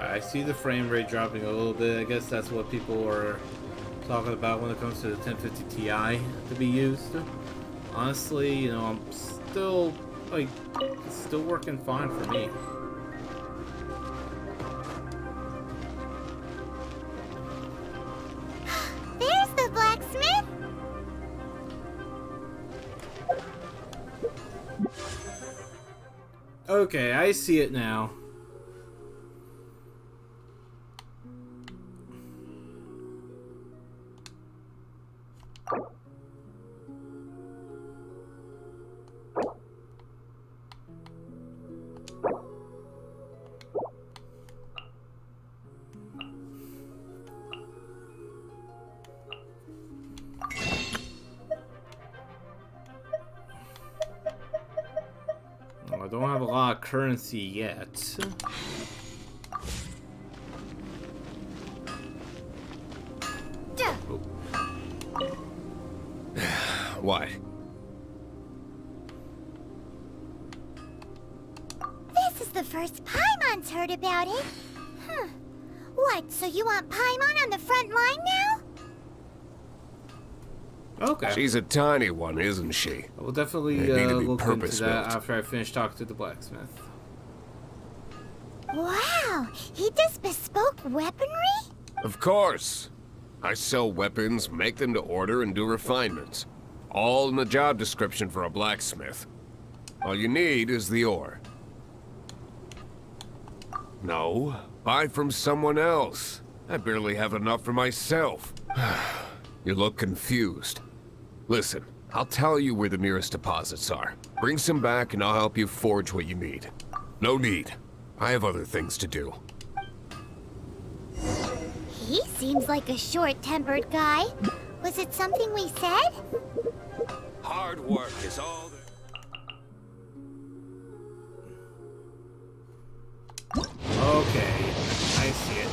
I see the frame rate dropping a little bit. I guess that's what people are talking about when it comes to the 1050 Ti to be used. Honestly, you know, I'm still, like, it's still working fine for me. There's the blacksmith! Okay, I see it now. I don't have a lot of currency yet. Oh. What? This is the first Paimon's heard about it. What, so you want Paimon on the front line now? Okay. She's a tiny one, isn't she? I will definitely They need to be look into that purpose-built. after I finish talking to the blacksmith. Wow, he does bespoke weaponry? Of course. I sell weapons, make them to order, and do refinements. All in the job description for a blacksmith. All you need is the ore. No, buy from someone else. I barely have enough for myself. You look confused. Listen, I'll tell you where the nearest deposits are. Bring some back and I'll help you forge what you need. No need. I have other things to do. He seems like a short-tempered guy. Was it something we said? Hard work is all that... Okay, I see it.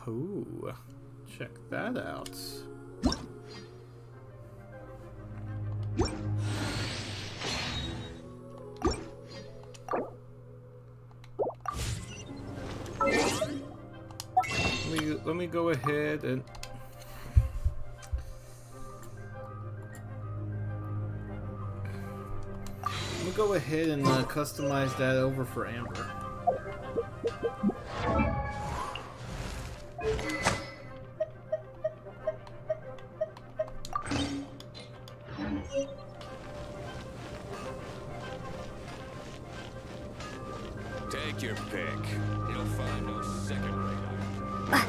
Ooh, check that out. Let me go ahead and customize that over for Amber. Take your pick. You'll find no second-rate item.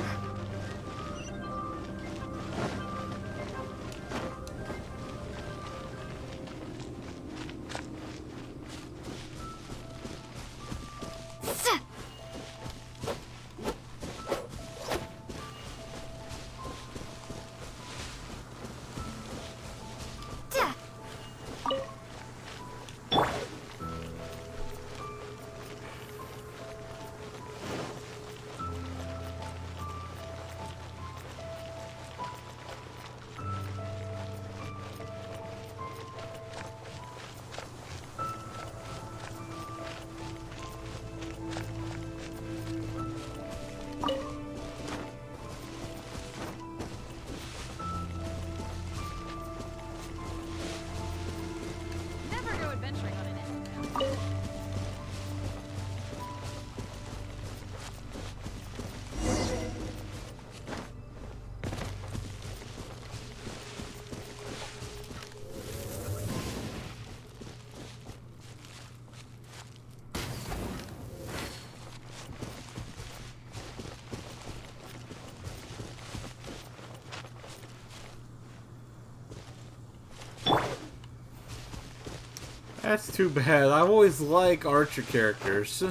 That's too bad. I always like archer characters.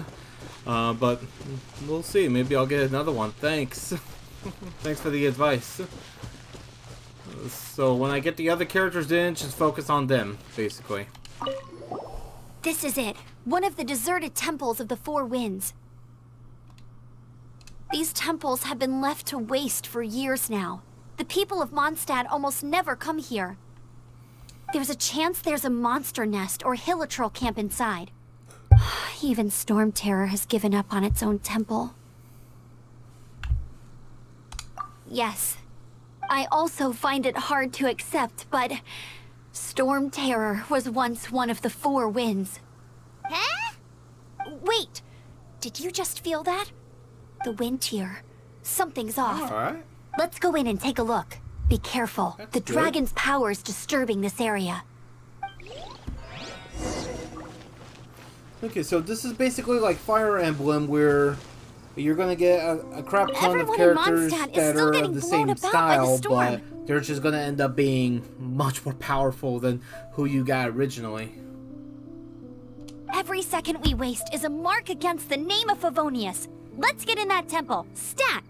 But we'll see. Maybe I'll get another one. Thanks. Thanks for the advice. So when I get the other characters in, just focus on them, basically. This is it. One of the deserted temples of the Four Winds. These temples have been left to waste for years now. The people of Mondstadt almost never come here. There's a chance there's a monster nest or hilitrol camp inside. Even Storm Terror has given up on its own temple. Yes, I also find it hard to accept, but Storm Terror was once one of the Four Winds. Huh? Wait, did you just feel that? The wind here. Something's off. Alright. Let's go in and take a look. Be careful. That's The good. dragon's power is disturbing this area. Okay, so this is basically like Fire Emblem, where you're gonna get a crap ton of Everyone in characters Mondstadt is that still are getting of the blown same about by the style, storm. but they're just gonna end up being much more powerful than who you got originally. Every second we waste is a mark against the name of Favonius. Let's get in that temple. Stat!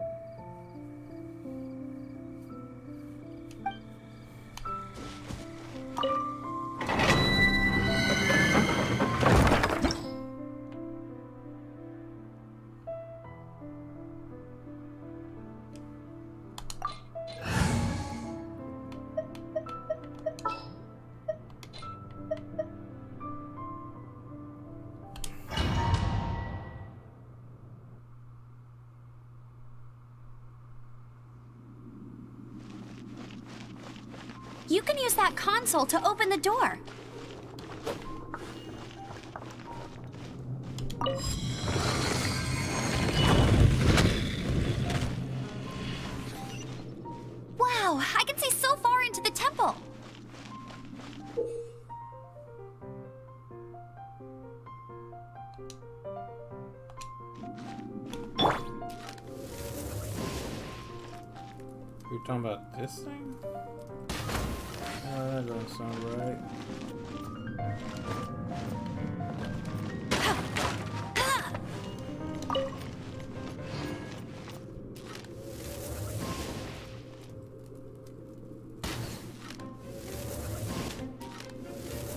You can use that console to open the door. Wow, I can see so far into the temple. You're talking about this thing? That doesn't sound right.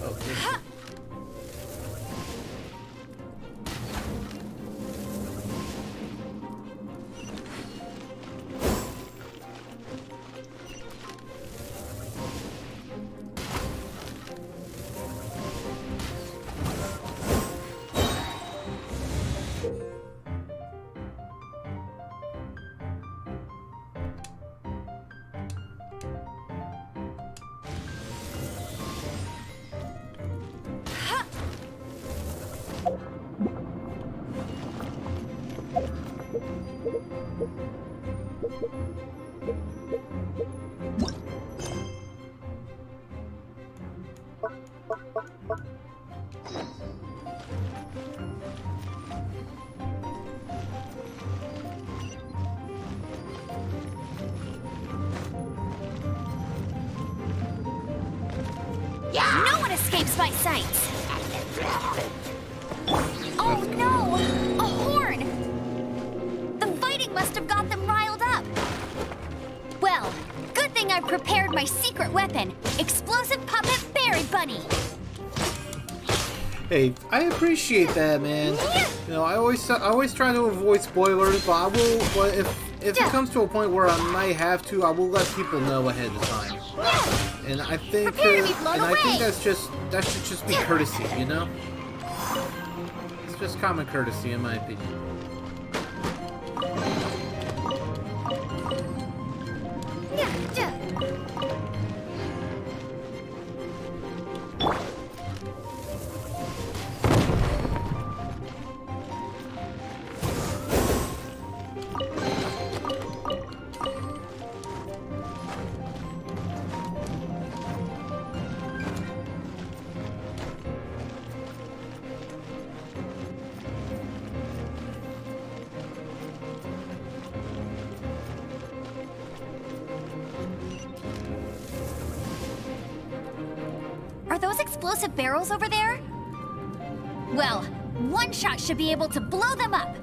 Oh, this. No one escapes my sights. Oh no! A horn! The fighting must have got them riled up. Well, good thing I prepared my secret weapon, explosive puppet Berry Bunny. Hey, I appreciate that, man. You know, I always try to avoid spoilers, but I will. But if it comes to a point where I might have to, I will let people know ahead of time. And I think, Prepare to be blown I think away. that should just be courtesy, you know? It's just common courtesy, in my opinion. Are those explosive barrels over there? Well, one shot should be able to blow them up.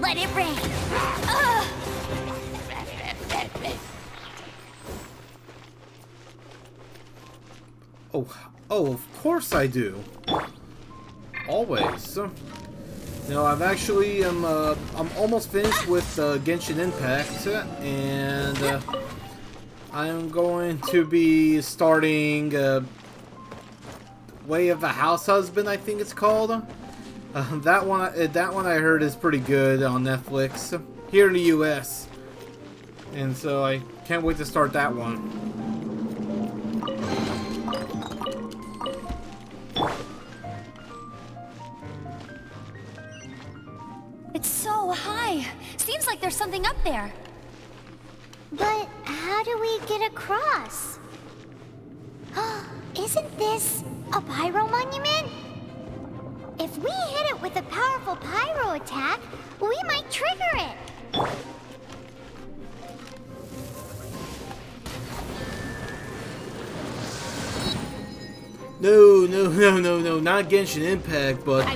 Let it rain. Oh, of course I do. Always. Now I'm almost finished with Genshin Impact, and I'm going to be starting Way of the House Husband, I think it's called. That one I heard is pretty good on Netflix here in the U.S. And so I can't wait to start that one. It's so high. Seems like there's something up there. But how do we get across? Isn't this a pyro monument? If we hit it with a powerful pyro attack, we might trigger it. No, not Genshin Impact, but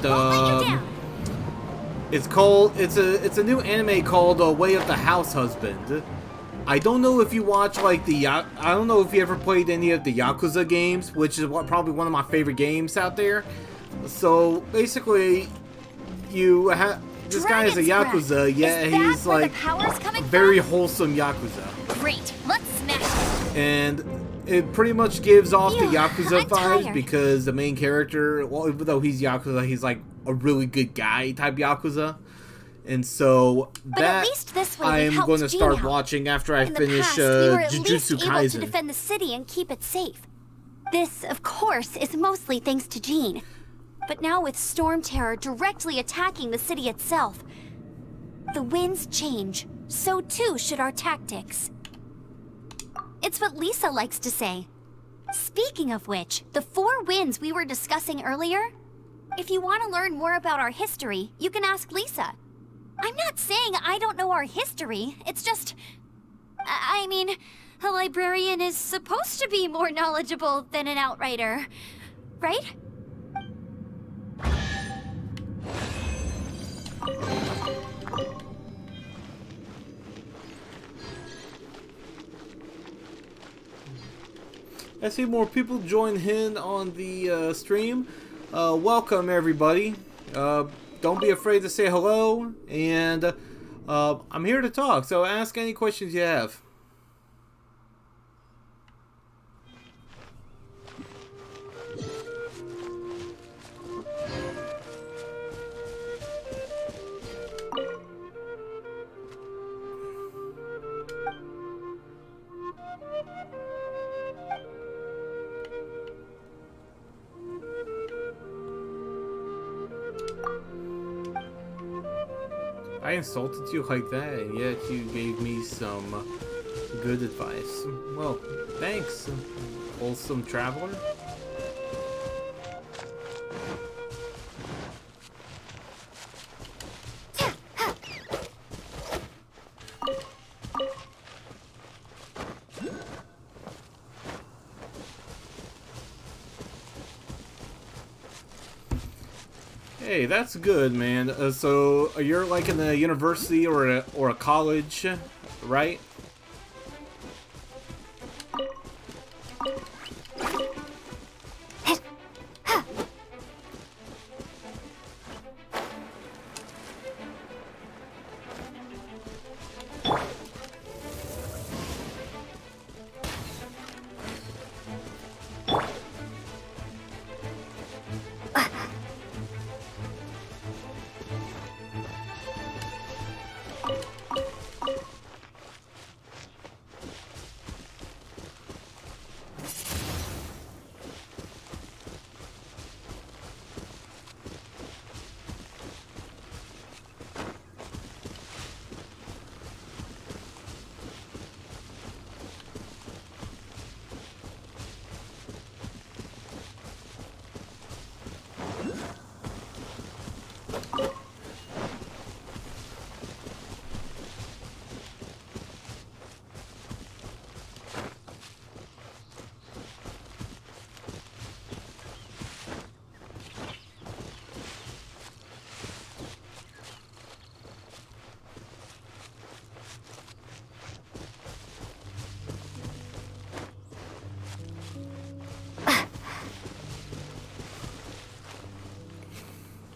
it's a new anime called Way of the House Husband. I don't know if you watch like I don't know if you ever played any of the Yakuza games, which is probably one of my favorite games out there. So basically, you have this guy is a Yakuza. Yeah, he's like a very wholesome Yakuza. Great, let's smash it. And it pretty much gives off the Yakuza vibes because the main character, well, even though he's Yakuza, he's like a really good guy type Yakuza. And so that I'm going to start watching after I finish Jujutsu Kaisen. To defend the city and keep it safe. This, of course, is mostly thanks to Jean. But now with Storm Terror directly attacking the city itself, the winds change. So too should our tactics. It's what Lisa likes to say. Speaking of which, the 4 winds we were discussing earlier, if you want to learn more about our history, you can ask Lisa. I'm not saying I don't know our history, it's just... I mean, a librarian is supposed to be more knowledgeable than an outrider, right? I see more people join in on the stream. Welcome, everybody. Don't be afraid to say hello, and I'm here to talk, so ask any questions you have. I insulted you like that, and yet you gave me some good advice. Well, thanks, wholesome traveler. Hey, that's good, man. So you're like in a university or a college, right?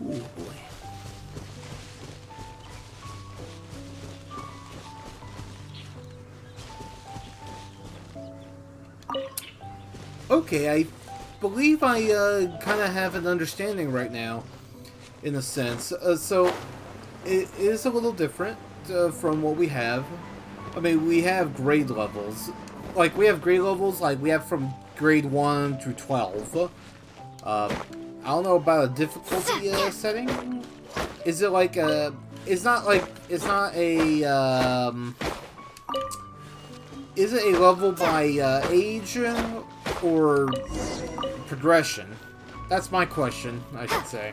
Ooh, boy. Okay, I believe I kind of have an understanding right now, in a sense. So, it is a little different from what we have. I mean, we have grade levels. Like, we have grade levels, like, we have from grade 1 through 12. I don't know about a difficulty setting. Is it like a... It's not like... It's not a... Is it a level by age or progression? That's my question, I should say.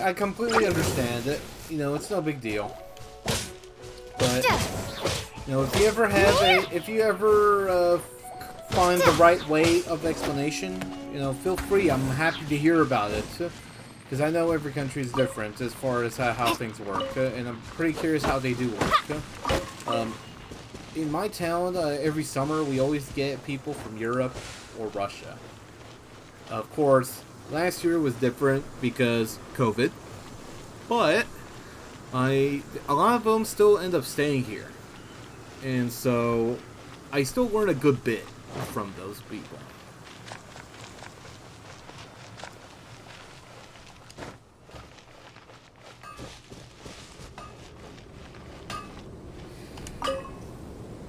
I completely understand it. You know, it's no big deal. But, you know, if you ever find the right way of explanation, you know, feel free. I'm happy to hear about it. Because I know every country is different as far as how things work. And I'm pretty curious how they do work. In my town, every summer, we always get people from Europe or Russia. Of course, last year was different because COVID, but a lot of them still end up staying here, and so I still learn a good bit from those people.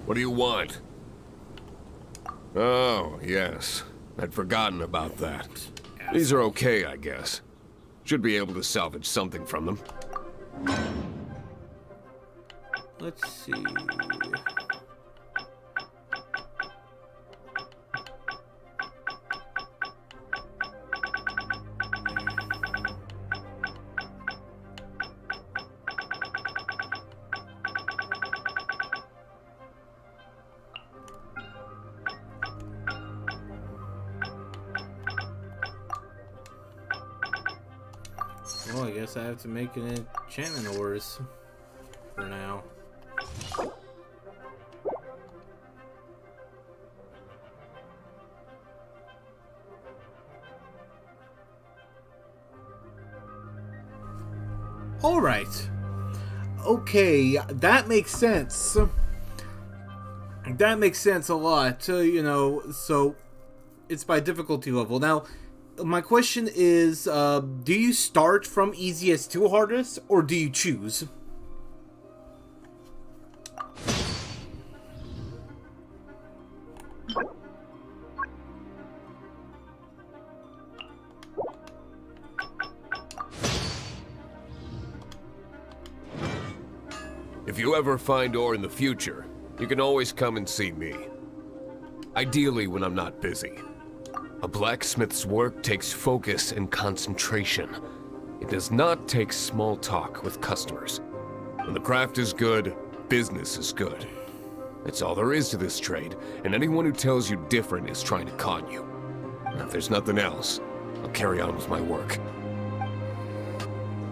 What do you want? Oh, yes. I'd forgotten about that. These are okay, I guess. Should be able to salvage something from them. Let's see. Well, I guess I have to make an enchantment ores for now. Alright. Okay, that makes sense. That makes sense a lot, you know, so it's by difficulty level. Now, my question is, do you start from easiest to hardest, or do you choose? If you ever find ore in the future, you can always come and see me. Ideally when I'm not busy. A blacksmith's work takes focus and concentration. It does not take small talk with customers. When the craft is good, business is good. That's all there is to this trade, and anyone who tells you different is trying to con you. Now, if there's nothing else, I'll carry on with my work.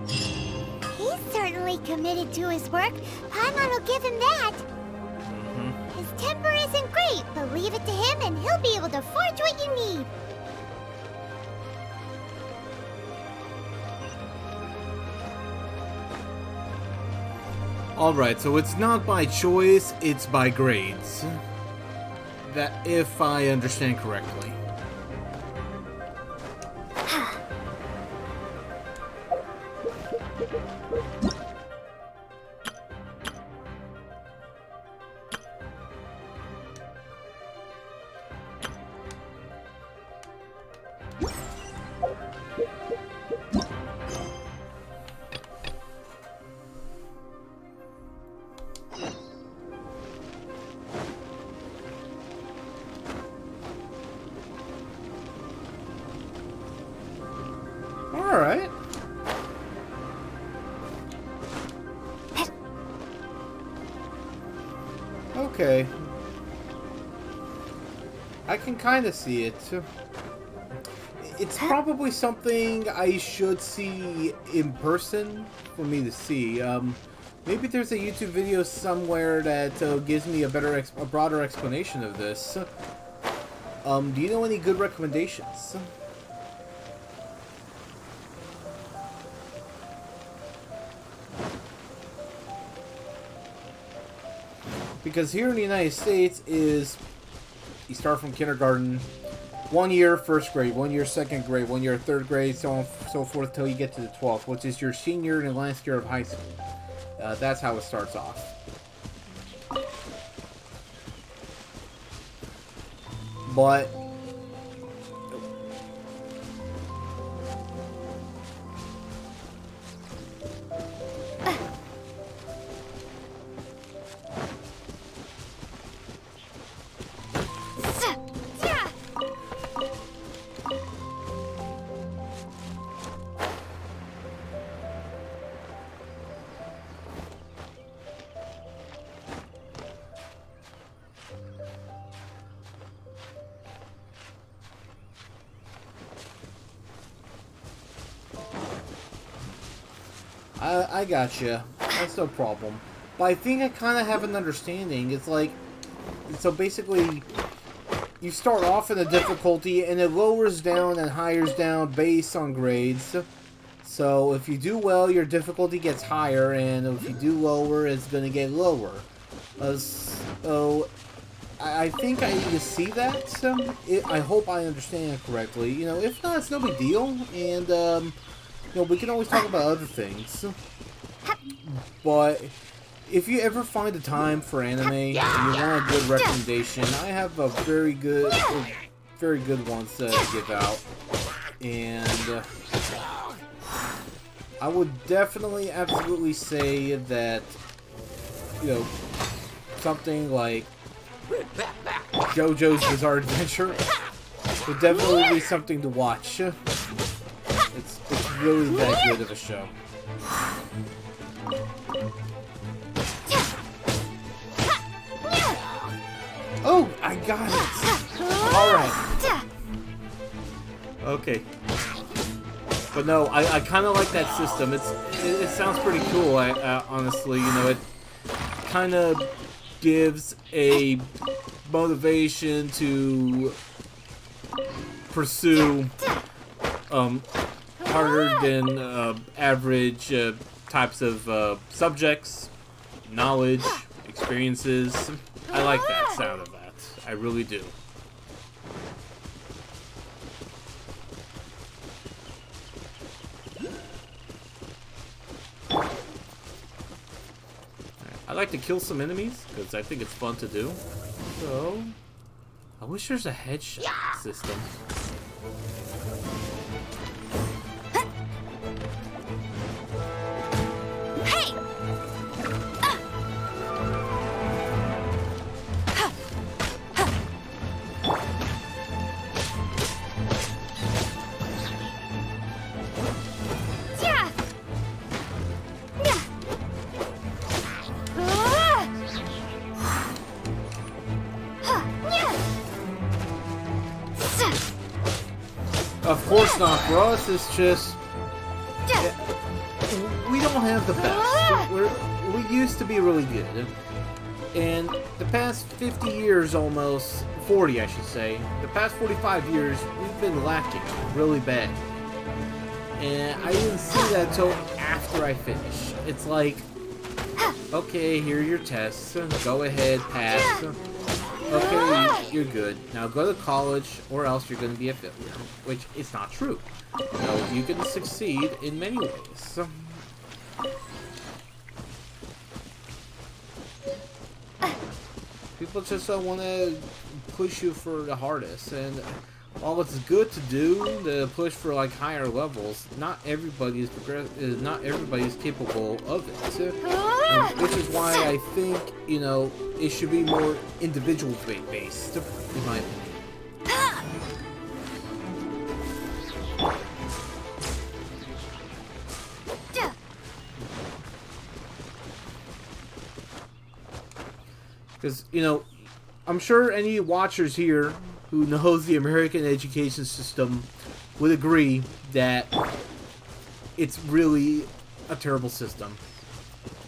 He's certainly committed to his work. Paimon will give him that. His temper isn't great, but leave it to him and he'll be able to forge what you need. Alright, so it's not by choice, it's by grades. That, if I understand correctly. Alright. Okay. I can kind of see it. It's probably something I should see in person for me to see. Maybe there's a YouTube video somewhere that gives me a broader explanation of this. Do you know any good recommendations? Because here in the United States is, you start from kindergarten, 1 year first grade, 1 year second grade, 1 year third grade, so on so forth till you get to the 12th, which is your senior and last year of high school. That's how it starts off. But I gotcha. That's no problem. But I think I kind of have an understanding. It's like, so basically, you start off in a difficulty, and it lowers down and hires down based on grades. So if you do well, your difficulty gets higher, and if you do lower, it's going to get lower. So I think I need to see that. I hope I understand it correctly. You know, if not, it's no big deal. And, you know, we can always talk about other things. But if you ever find the time for anime and you want a good recommendation, I have a very good ones to give out. And I would definitely, absolutely say that, you know, something like JoJo's Bizarre Adventure would definitely be something to watch. It's really that good of a show. Oh, I got it! Alright. Okay. But no, I kind of like that system. It sounds pretty cool, honestly. You know, it kind of gives a motivation to pursue harder than average types of subjects, knowledge, experiences. I like that sound of that. I really do. I like to kill some enemies because I think it's fun to do. So, I wish there's a headshot system. Of course not. For us, it's just... we don't have the best. We used to be really good. And the past 50 years almost, 40 I should say, the past 45 years, we've been lacking really bad. And I didn't see that until after I finish. It's like, okay, here are your tests. Go ahead, pass. Okay, you're good. Now go to college, or else you're going to be a failure. Which is not true. No, you can succeed in many ways. People just don't want to push you for the hardest, and while it's good to do to push for like higher levels, not everybody is capable of it. Which is why I think, you know, it should be more individual based, in my opinion. Because, you know, I'm sure any watchers here who knows the American education system would agree that it's really a terrible system.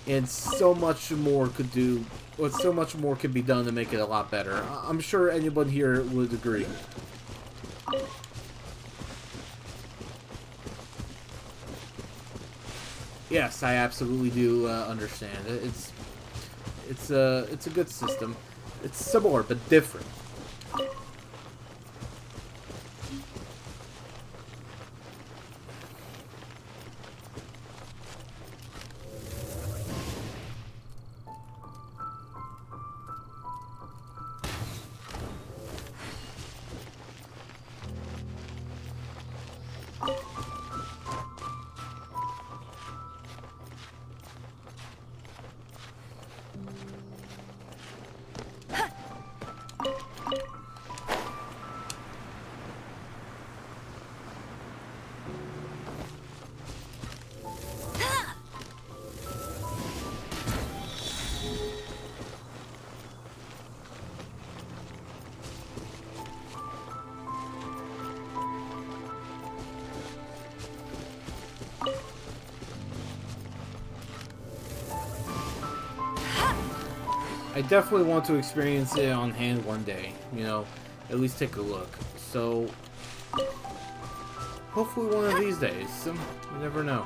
And so much more could do, or so much more could be done to make it a lot better. I'm sure anyone here would agree. Yes, I absolutely do understand. It's a good system. It's similar but different. I definitely want to experience it on hand one day, you know, at least take a look. So, hopefully one of these days. You never know.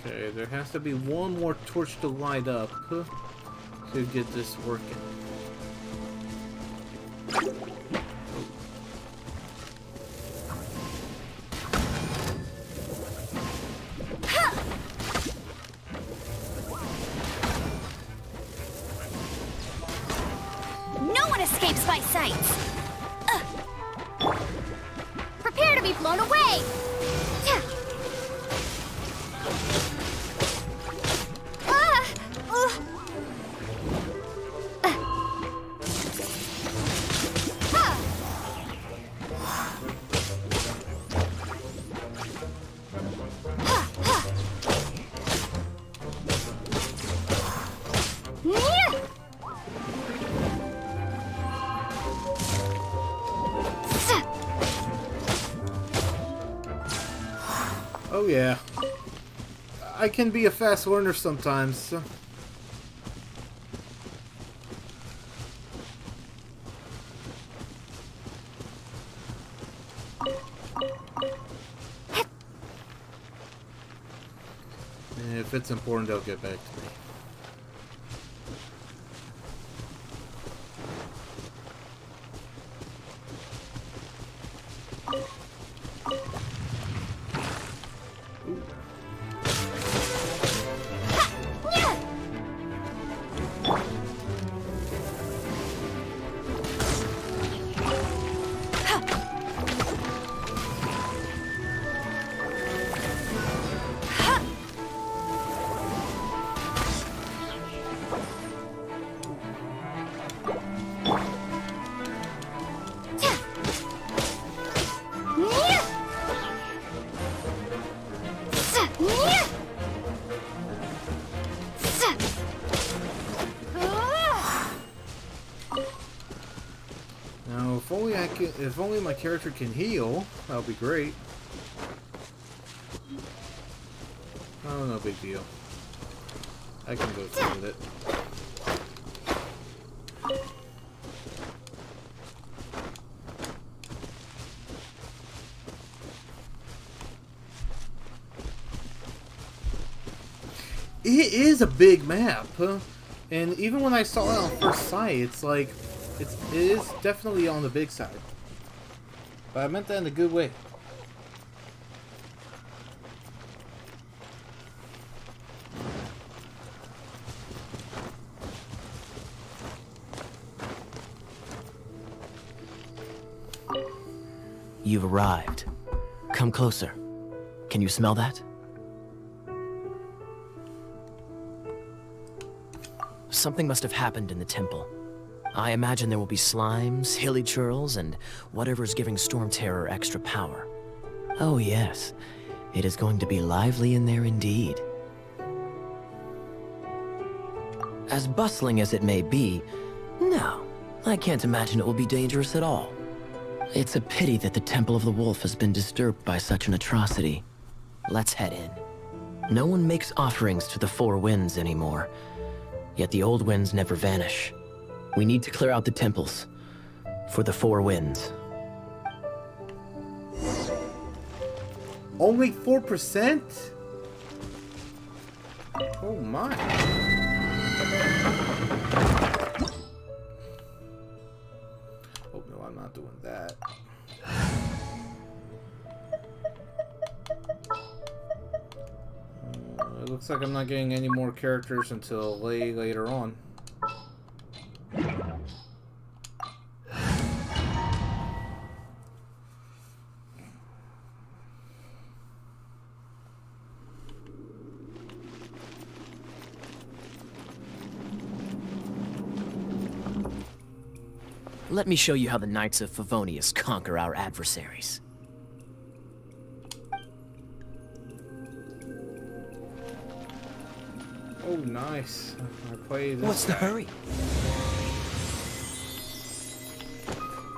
Okay, there has to be one more torch to light up to get this working. Prepare to be blown away! Oh yeah, I can be a fast learner sometimes. If it's important, they'll get back to me. Now, if only my character can heal, that would be great. Oh, no big deal. I can go through with it. It is a big map, huh? And even when I saw it on first sight, it's like, it is definitely on the big side. But I meant that in a good way. You've arrived. Come closer. Can you smell that? Something must have happened in the temple. I imagine there will be slimes, hilly churls, and whatever's giving Storm Terror extra power. Oh yes, it is going to be lively in there indeed. As bustling as it may be, no, I can't imagine it will be dangerous at all. It's a pity that the Temple of the Wolf has been disturbed by such an atrocity. Let's head in. No one makes offerings to the Four Winds anymore, yet the old winds never vanish. We need to clear out the temples for the Four Winds. Only 4%? Oh my. Oh no, I'm not doing that. It looks like I'm not getting any more characters until later on. Let me show you how the Knights of Favonius conquer our adversaries. Oh, nice. I played this. What's the hurry?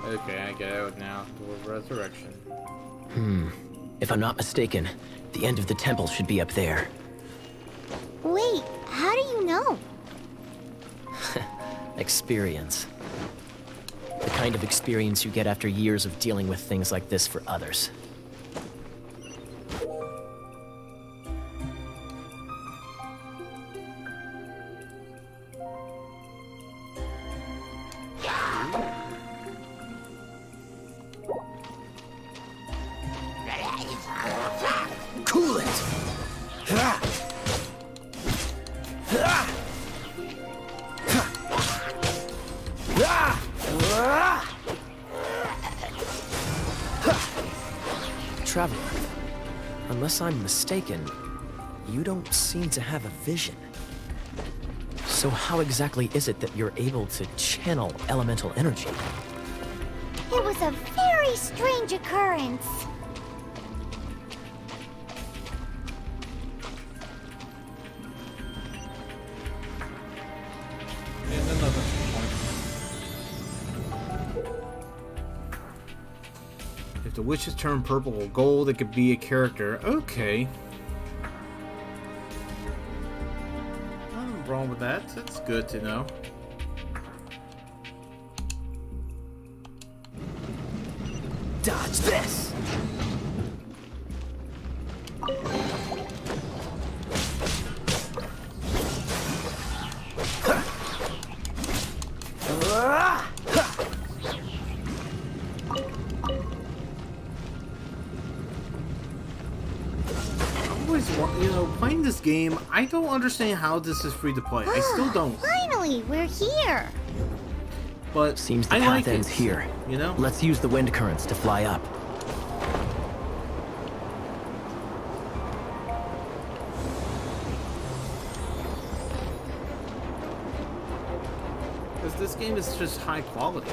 Okay, I get it now. The resurrection. If I'm not mistaken, the end of the temple should be up there. Wait, how do you know? Experience. The kind of experience you get after years of dealing with things like this for others. Cool it! Traveler, unless I'm mistaken, you don't seem to have a vision. So how exactly is it that you're able to channel elemental energy? It was a very strange occurrence. And another point. If the witches turn purple or gold, it could be a character. Okay. Nothing wrong with that. That's good to know. Dodge this! Playing this game, I don't understand how this is free to play. I still don't. Finally, we're here. But Seems the I path like ends it, here. you know? Let's use the wind currents to fly up. Because this game is just high quality.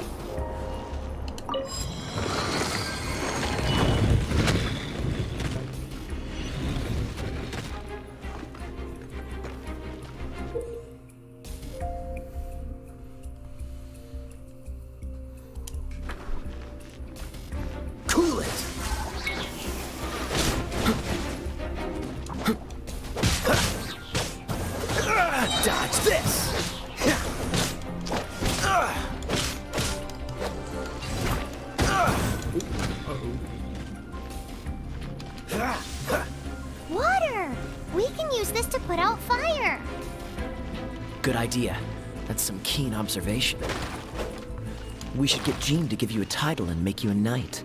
Cool it! Dodge this! Water! We can use this to put out fire. Good idea. That's some keen observation. We should get Jean to give you a title and make you a knight.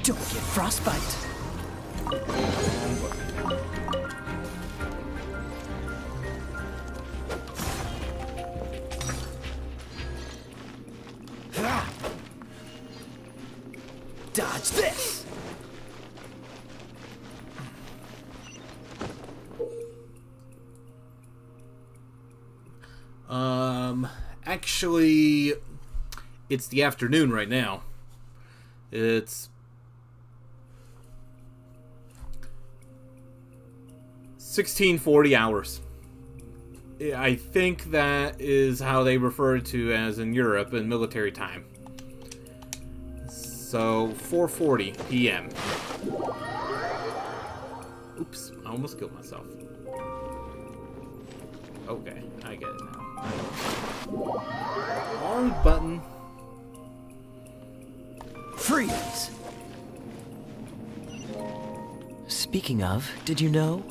Don't get frostbite. Dodge this! Actually, it's the afternoon right now. It's 1640 hours. I think that is how they refer to as in Europe in military time. So 4:40 p.m. Oops, I almost killed myself. Okay, I get it now. Wrong button. Freeze! Speaking of, did you know?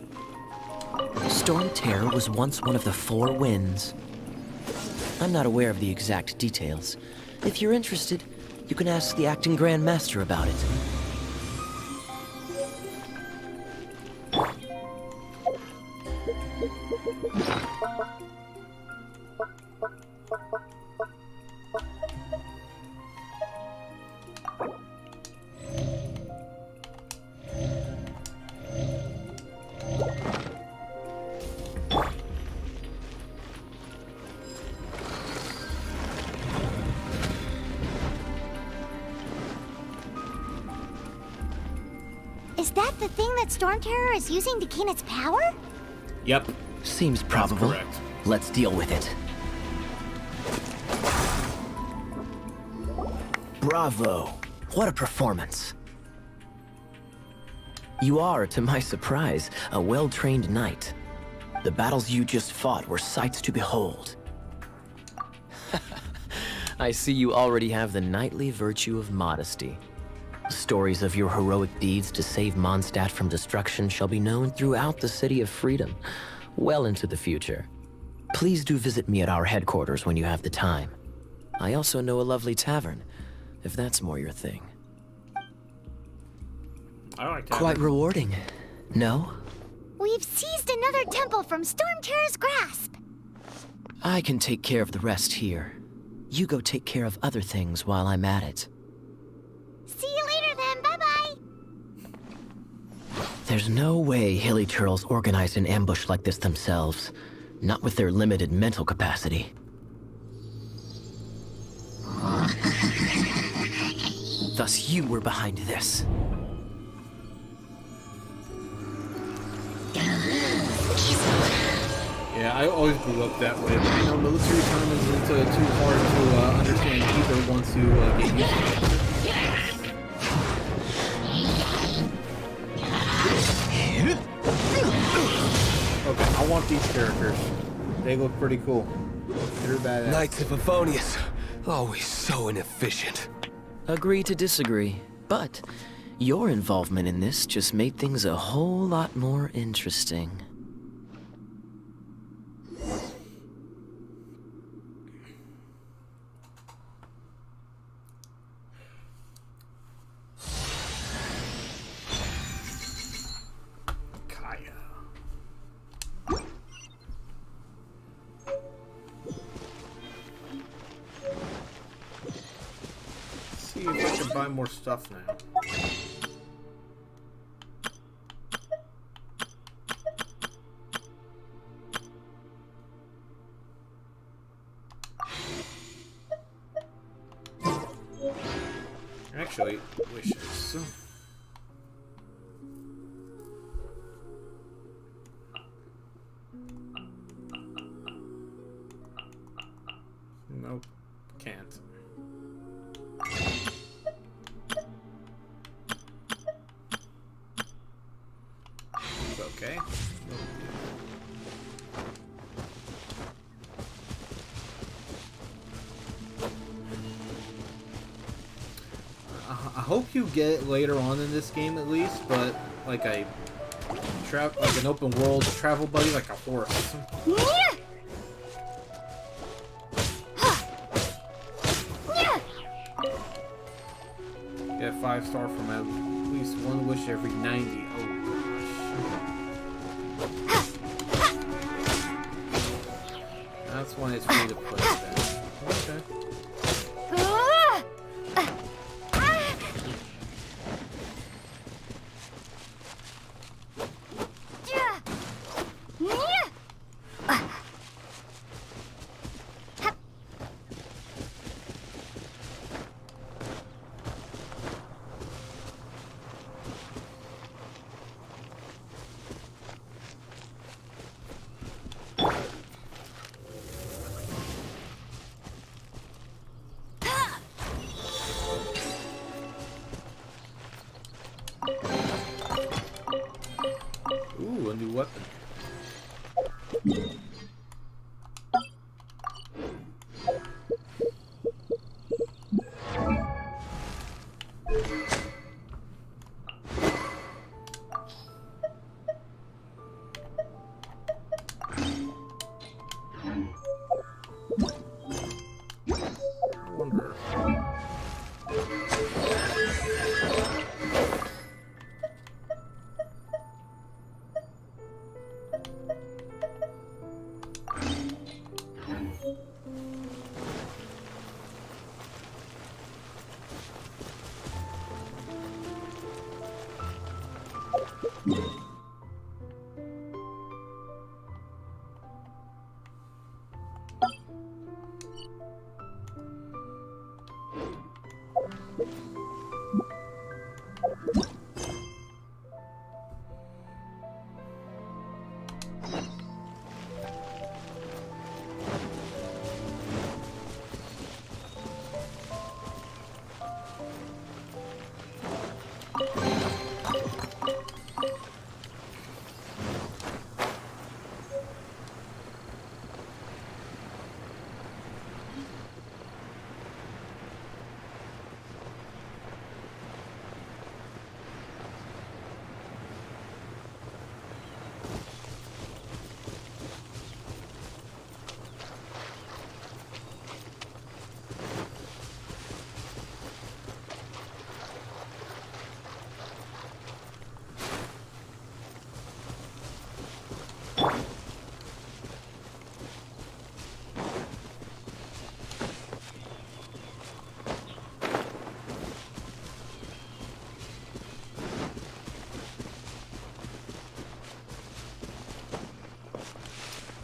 Storm Terror was once one of the 4 winds. I'm not aware of the exact details. If you're interested, you can ask the acting Grand Master about it. Is that the thing that Storm Terror is using to gain its power? Yep. Seems probable. correct. Let's deal with it. Bravo! What a performance. You are, to my surprise, a well-trained knight. The battles you just fought were sights to behold. I see you already have the knightly virtue of modesty. Stories of your heroic deeds to save Mondstadt from destruction shall be known throughout the City of Freedom, well into the future. Please do visit me at our headquarters when you have the time. I also know a lovely tavern, if that's more your thing. I like that. Quite rewarding, no? We've seized another temple from Storm Terror's grasp. I can take care of the rest here. You go take care of other things while I'm at it. See you later then, bye-bye. There's no way Hilly Turtles organized an ambush like this themselves. Not with their limited mental capacity. Thus you were behind this. Yeah, I always grew up that way. But, you know, military time isn't too hard to understand either once you get used to it. Okay, I want these characters. They look pretty cool. They're badass. Knights of Favonius, always so inefficient. Agree to disagree, but your involvement in this just made things a whole lot more interesting. See if I can buy more stuff now. Actually, wishes. Nope, can't. Okay. I hope you get it later on in this game at least, but like an open world travel buddy, like a horse. Get 5-star from at least one wish every 90. Oh gosh. That's why it's free to play then. Okay. weapon.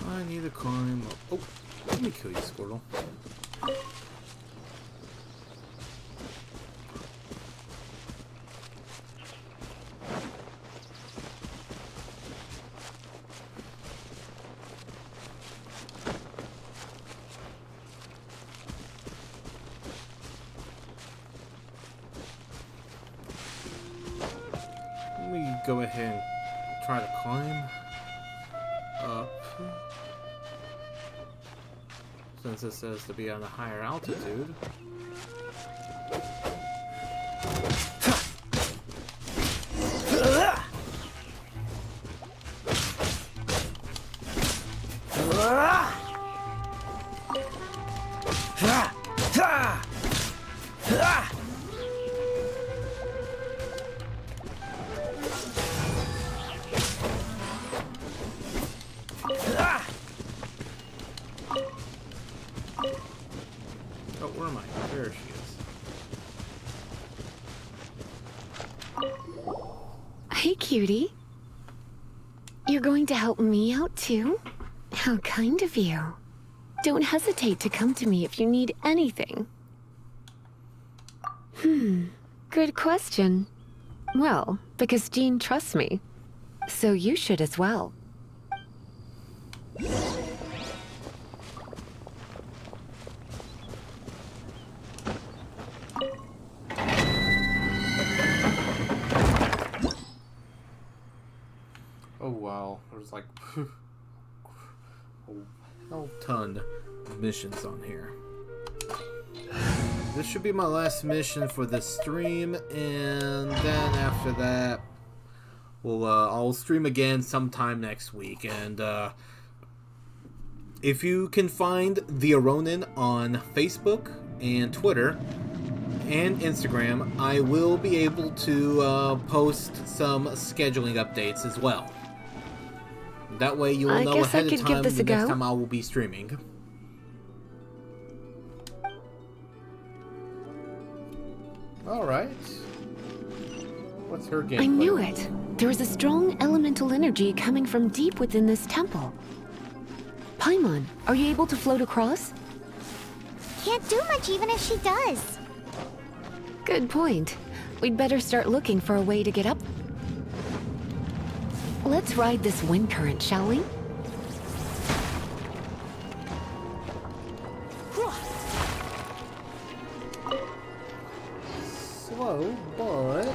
I need to climb up. Oh, let me kill you, Squirtle. Let me go ahead and try to climb up. Since it says to be on a higher altitude. Oh, where am I? There she is. Hey, cutie. You're going to help me out, too? How kind of you. Don't hesitate to come to me if you need anything. Good question. Well, because Jean trusts me. So you should as well. Oh wow, there's like a hell ton of missions on here. This should be my last mission for this stream, and then after that, I'll stream again sometime next week. And if you can find the Oronin on Facebook and Twitter and Instagram, I will be able to post some scheduling updates as well. That way you will know ahead of time the next time I will be streaming. Alright. What's her gameplay? I knew it. There is a strong elemental energy coming from deep within this temple. Paimon, are you able to float across? Can't do much even if she does. Good point. We'd better start looking for a way to get up. Let's ride this wind current, shall we? Slow, but...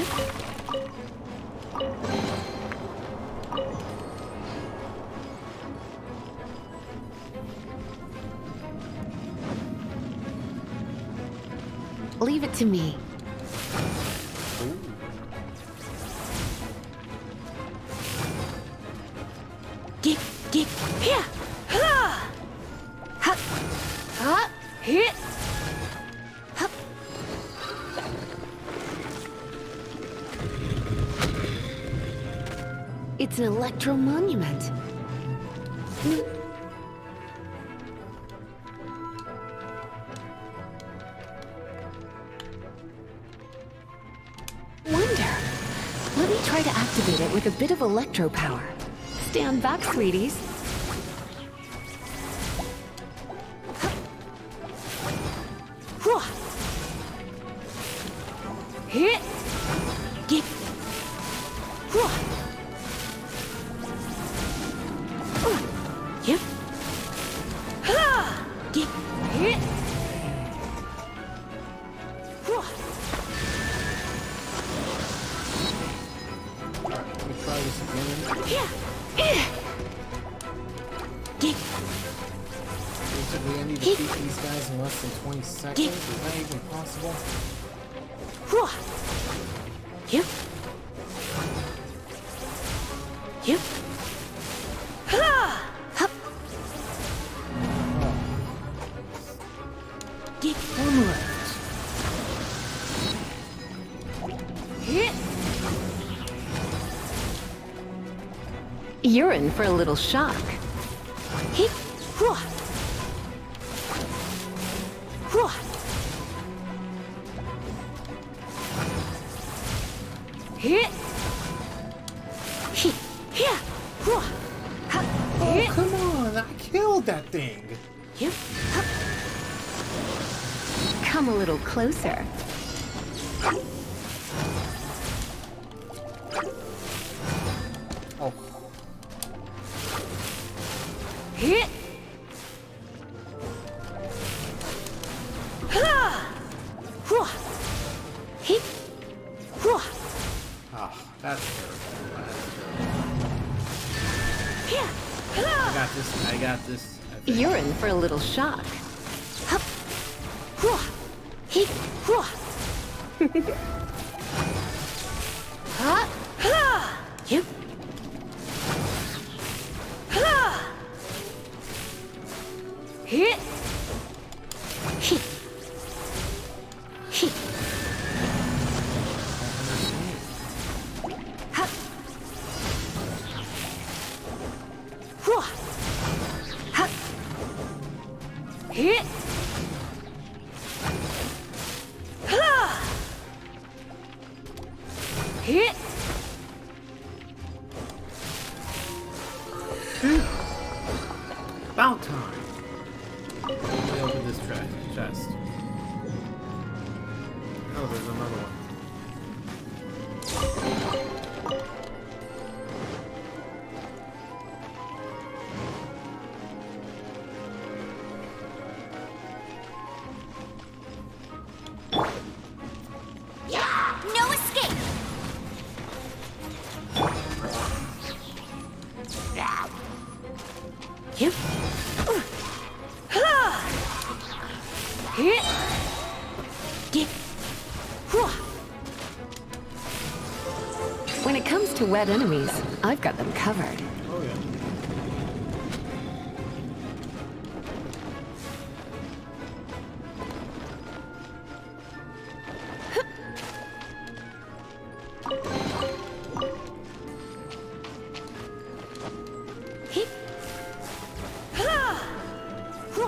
Yep. Leave it to me. Get, here! Ha! Ha! Ha! Hit! Ha! It's an electro monument. Wonder. Let me try to activate it with a bit of electro power. Stand back, sweeties. Hit. Get. Yep. Get. Hit. Let me try this again. Get. Basically, I need to beat these guys in less than 20 seconds. Is that even possible? Yep. Yep. Hup. Get formula. Hit. You're in for a little shock. Hit. Hit. Hit. Here. Oh, come on! I killed that thing! Yep. Come a little closer. Oh. Hit. Hit. Ah, that's terrible. Here. I got this. I got this. I think. You're in for a little shock. Hup. Hit. Yep. Hit. Hit. Hit. Hup. Hup. Hit. Hit. About time. Let me open this chest. Oh, there's another one. No escape! Yep. Hit. Get. When it comes to wet enemies, I've got them covered. Oh, yeah. Hit. Oh!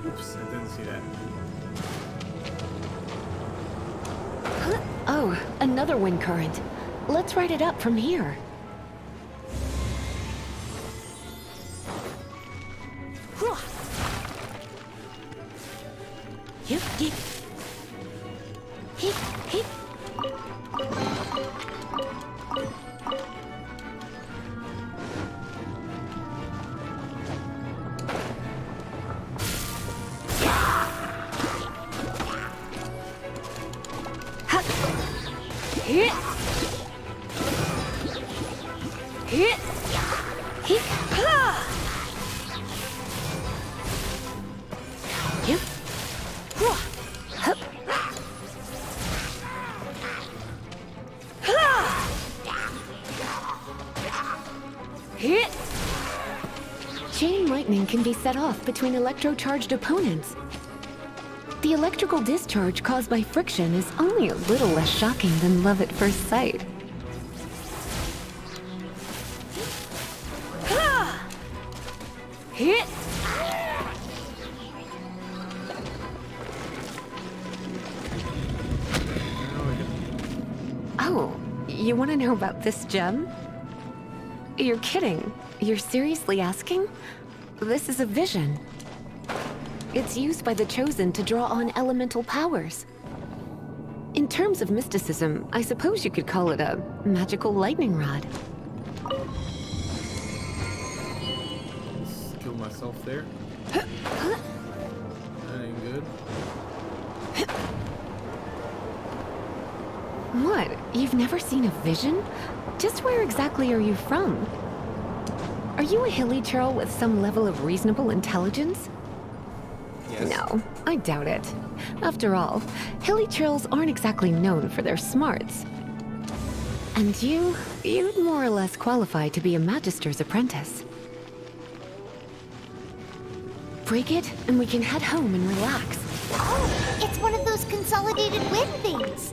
Oops, I didn't see that. Oh, another wind current. Let's ride it up from here. Yep, get. Hit, hit. Chain lightning can be set off between electro-charged opponents. The electrical discharge caused by friction is only a little less shocking than love at first sight. Oh, you want to know about this gem? You're kidding. You're seriously asking? This is a vision. It's used by the Chosen to draw on elemental powers. In terms of mysticism, I suppose you could call it a magical lightning rod. Let's kill myself there. That ain't good. What? You've never seen a vision? Just where exactly are you from? Are you a hilly churl with some level of reasonable intelligence? Yes. No, I doubt it. After all, hilly churls aren't exactly known for their smarts. And you'd more or less qualify to be a magister's apprentice. Break it, and we can head home and relax. Oh, it's one of those consolidated wind things.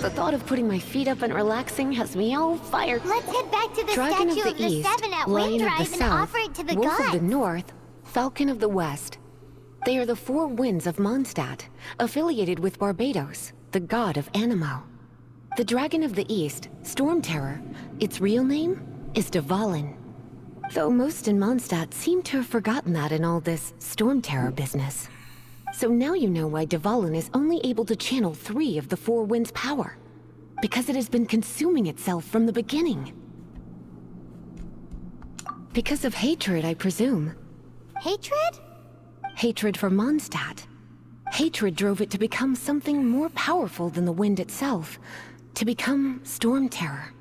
The thought of putting my feet up and relaxing has me all fired. Let's head back to the Dragon statue of the East, Seven at Lion Wind of Drive the and South, offer it to the Wolf gods. of the North, Falcon of the West. They are the four winds of Mondstadt, affiliated with Barbados, the god of Anemo. The Dragon of the East, Storm Terror, its real name is Dvalin. Though most in Mondstadt seem to have forgotten that in all this Storm Terror business. So now you know why Dvalin is only able to channel 3 of the four winds' power. Because it has been consuming itself from the beginning. Because of hatred, I presume. Hatred? Hatred for Mondstadt. Hatred drove it to become something more powerful than the wind itself. To become Storm Terror.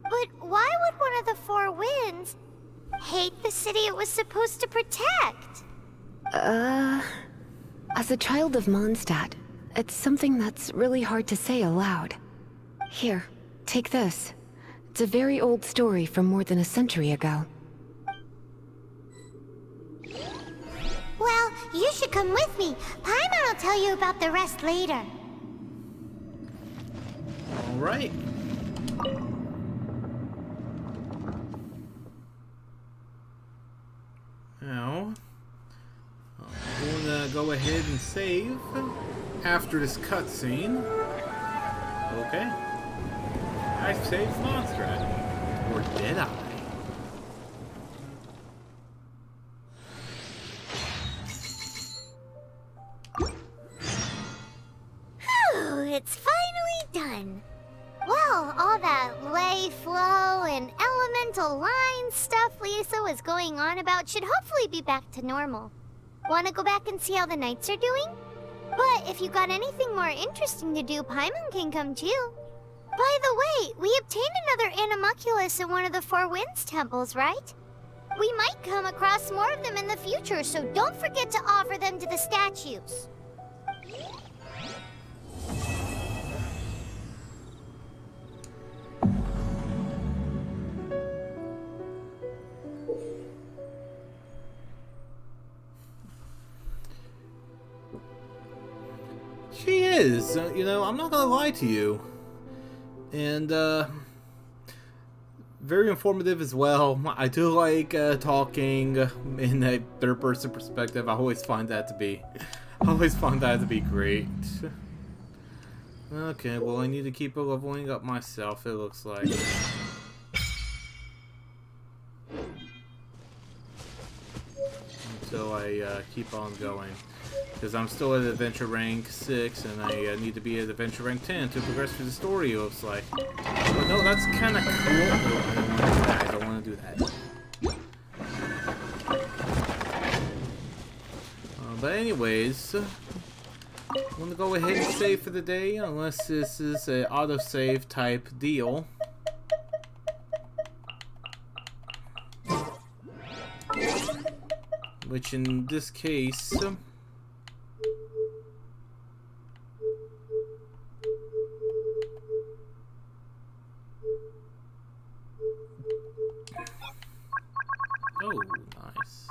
But why would one of the four winds hate the city it was supposed to protect? As a child of Mondstadt, it's something that's really hard to say aloud. Here, take this. It's a very old story from more than a century ago. Well, you should come with me. Paimon will tell you about the rest later. All right. Now, I'm going to go ahead and save after this cutscene. Okay. I saved Mondstadt. Or did I? Whew, it's finally done. Well, all that ley flow and elemental line stuff Lisa was going on about should hopefully be back to normal. Want to go back and see how the knights are doing? But if you got anything more interesting to do, Paimon can come too. By the way, we obtained another Animalculus in one of the Four Winds temples, right? We might come across more of them in the future, so don't forget to offer them to the statues. She is. You know, I'm not gonna lie to you. And, very informative as well. I do like talking in a third-person perspective. I always find that to be great. Okay, well, I need to keep leveling up myself, it looks like. Until I keep on going. Because I'm still at adventure rank 6, and I need to be at adventure rank 10 to progress through the story, it looks like. But no, that's kind of cool. No, I don't want to do that. But anyways, I'm going to go ahead and save for the day, unless this is an autosave type deal. which in this case... Oh, nice.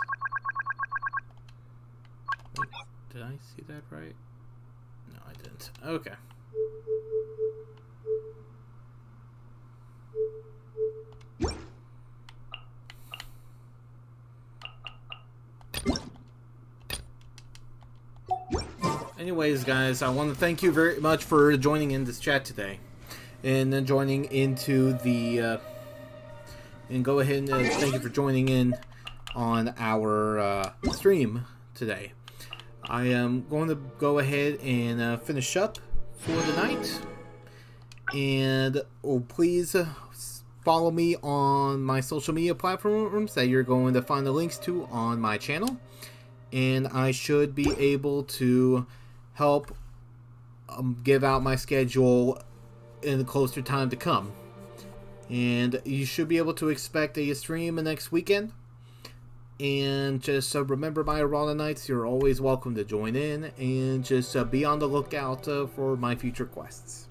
Wait, did I see that right? No, I didn't. Okay. Anyways, guys, I want to thank you very much for joining in this chat today. And then joining into the... and go ahead and thank you for joining in on our stream today. I am going to go ahead and finish up for the night. And please follow me on my social media platforms that you're going to find the links to on my channel. And I should be able to help give out my schedule in the closer time to come. And you should be able to expect a stream next weekend. And just remember, my Oronin Knights, you're always welcome to join in. And just be on the lookout for my future quests.